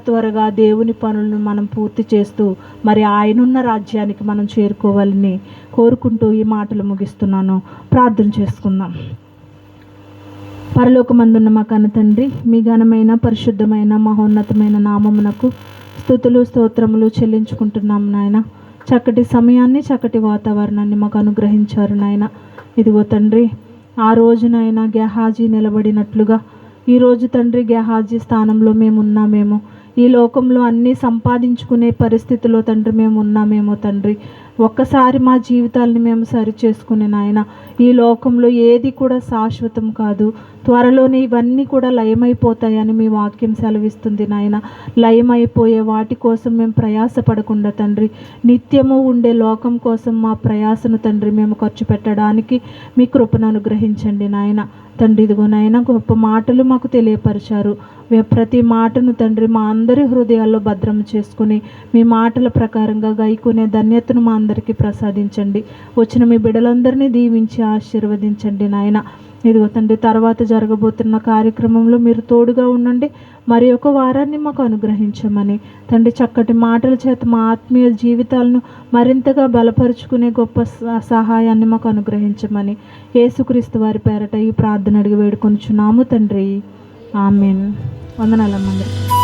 త్వరగా దేవుని పనులను మనం పూర్తి చేస్తూ మరి ఆయనున్న రాజ్యానికి మనం చేరుకోవాలని కోరుకుంటూ ఈ మాటలు ముగిస్తున్నాను. ప్రార్థన చేసుకుందాం. పరలోకమందున్న మా కన్న తండ్రి, మీ ఘనమైన పరిశుద్ధమైన మహోన్నతమైన నామమునకు స్తుతులు స్తోత్రములు చెల్లించుకుంటున్నాం నాయన. చక్కటి సమయాన్ని, చక్కటి వాతావరణాన్ని మాకు అనుగ్రహించారు నాయన. ఇదిగో తండ్రి, ఆ రోజునైనా గెహాజీ నిలబడినట్లుగా ఈరోజు తండ్రి గెహాజీ స్థానంలో మేము ఉన్నామేమో, ఈ లోకంలో అన్నీ సంపాదించుకునే పరిస్థితిలో తండ్రి మేము ఉన్నామేమో తండ్రి. ఒక్కసారి మా జీవితాలని మేము సరి చేసుకునే నాయన. ఈ లోకంలో ఏది కూడా శాశ్వతం కాదు, త్వరలోనే ఇవన్నీ కూడా లయమైపోతాయని మీ వాక్యం సెలవిస్తుంది నాయన. లయమైపోయే వాటి కోసం మేము ప్రయాసపడకుండా తండ్రి, నిత్యము ఉండే లోకం కోసం మా ప్రయాసను తండ్రి మేము ఖర్చు పెట్టడానికి మీ కృపను అనుగ్రహించండి నాయన. తండ్రి ఇదిగో నాయన, గొప్ప మాటలు మాకు తెలియపరిచారు. ప్రతి మాటను తండ్రి మా అందరి హృదయాల్లో భద్రం చేసుకుని మీ మాటల ప్రకారంగా గైకునే ధన్యతను మా అందరికీ ప్రసాదించండి. వచ్చిన మీ బిడ్డలందరినీ దీవించి ఆశీర్వదించండి నాయన. ఇదిగో తండ్రి, తర్వాత జరగబోతున్న కార్యక్రమంలో మీరు తోడుగా ఉండండి. మరి ఒక వారాన్ని మాకు అనుగ్రహించమని తండ్రి, చక్కటి మాటల చేత మా ఆత్మీయ జీవితాలను మరింతగా బలపరుచుకునే గొప్ప సహాయాన్ని మాకు అనుగ్రహించమని యేసుక్రీస్తు వారి పేరట ఈ ప్రార్థన అడిగి వేడుకొనుచున్నాము తండ్రి. ఆమేన్. వందనాలమ్మ అందరికీ.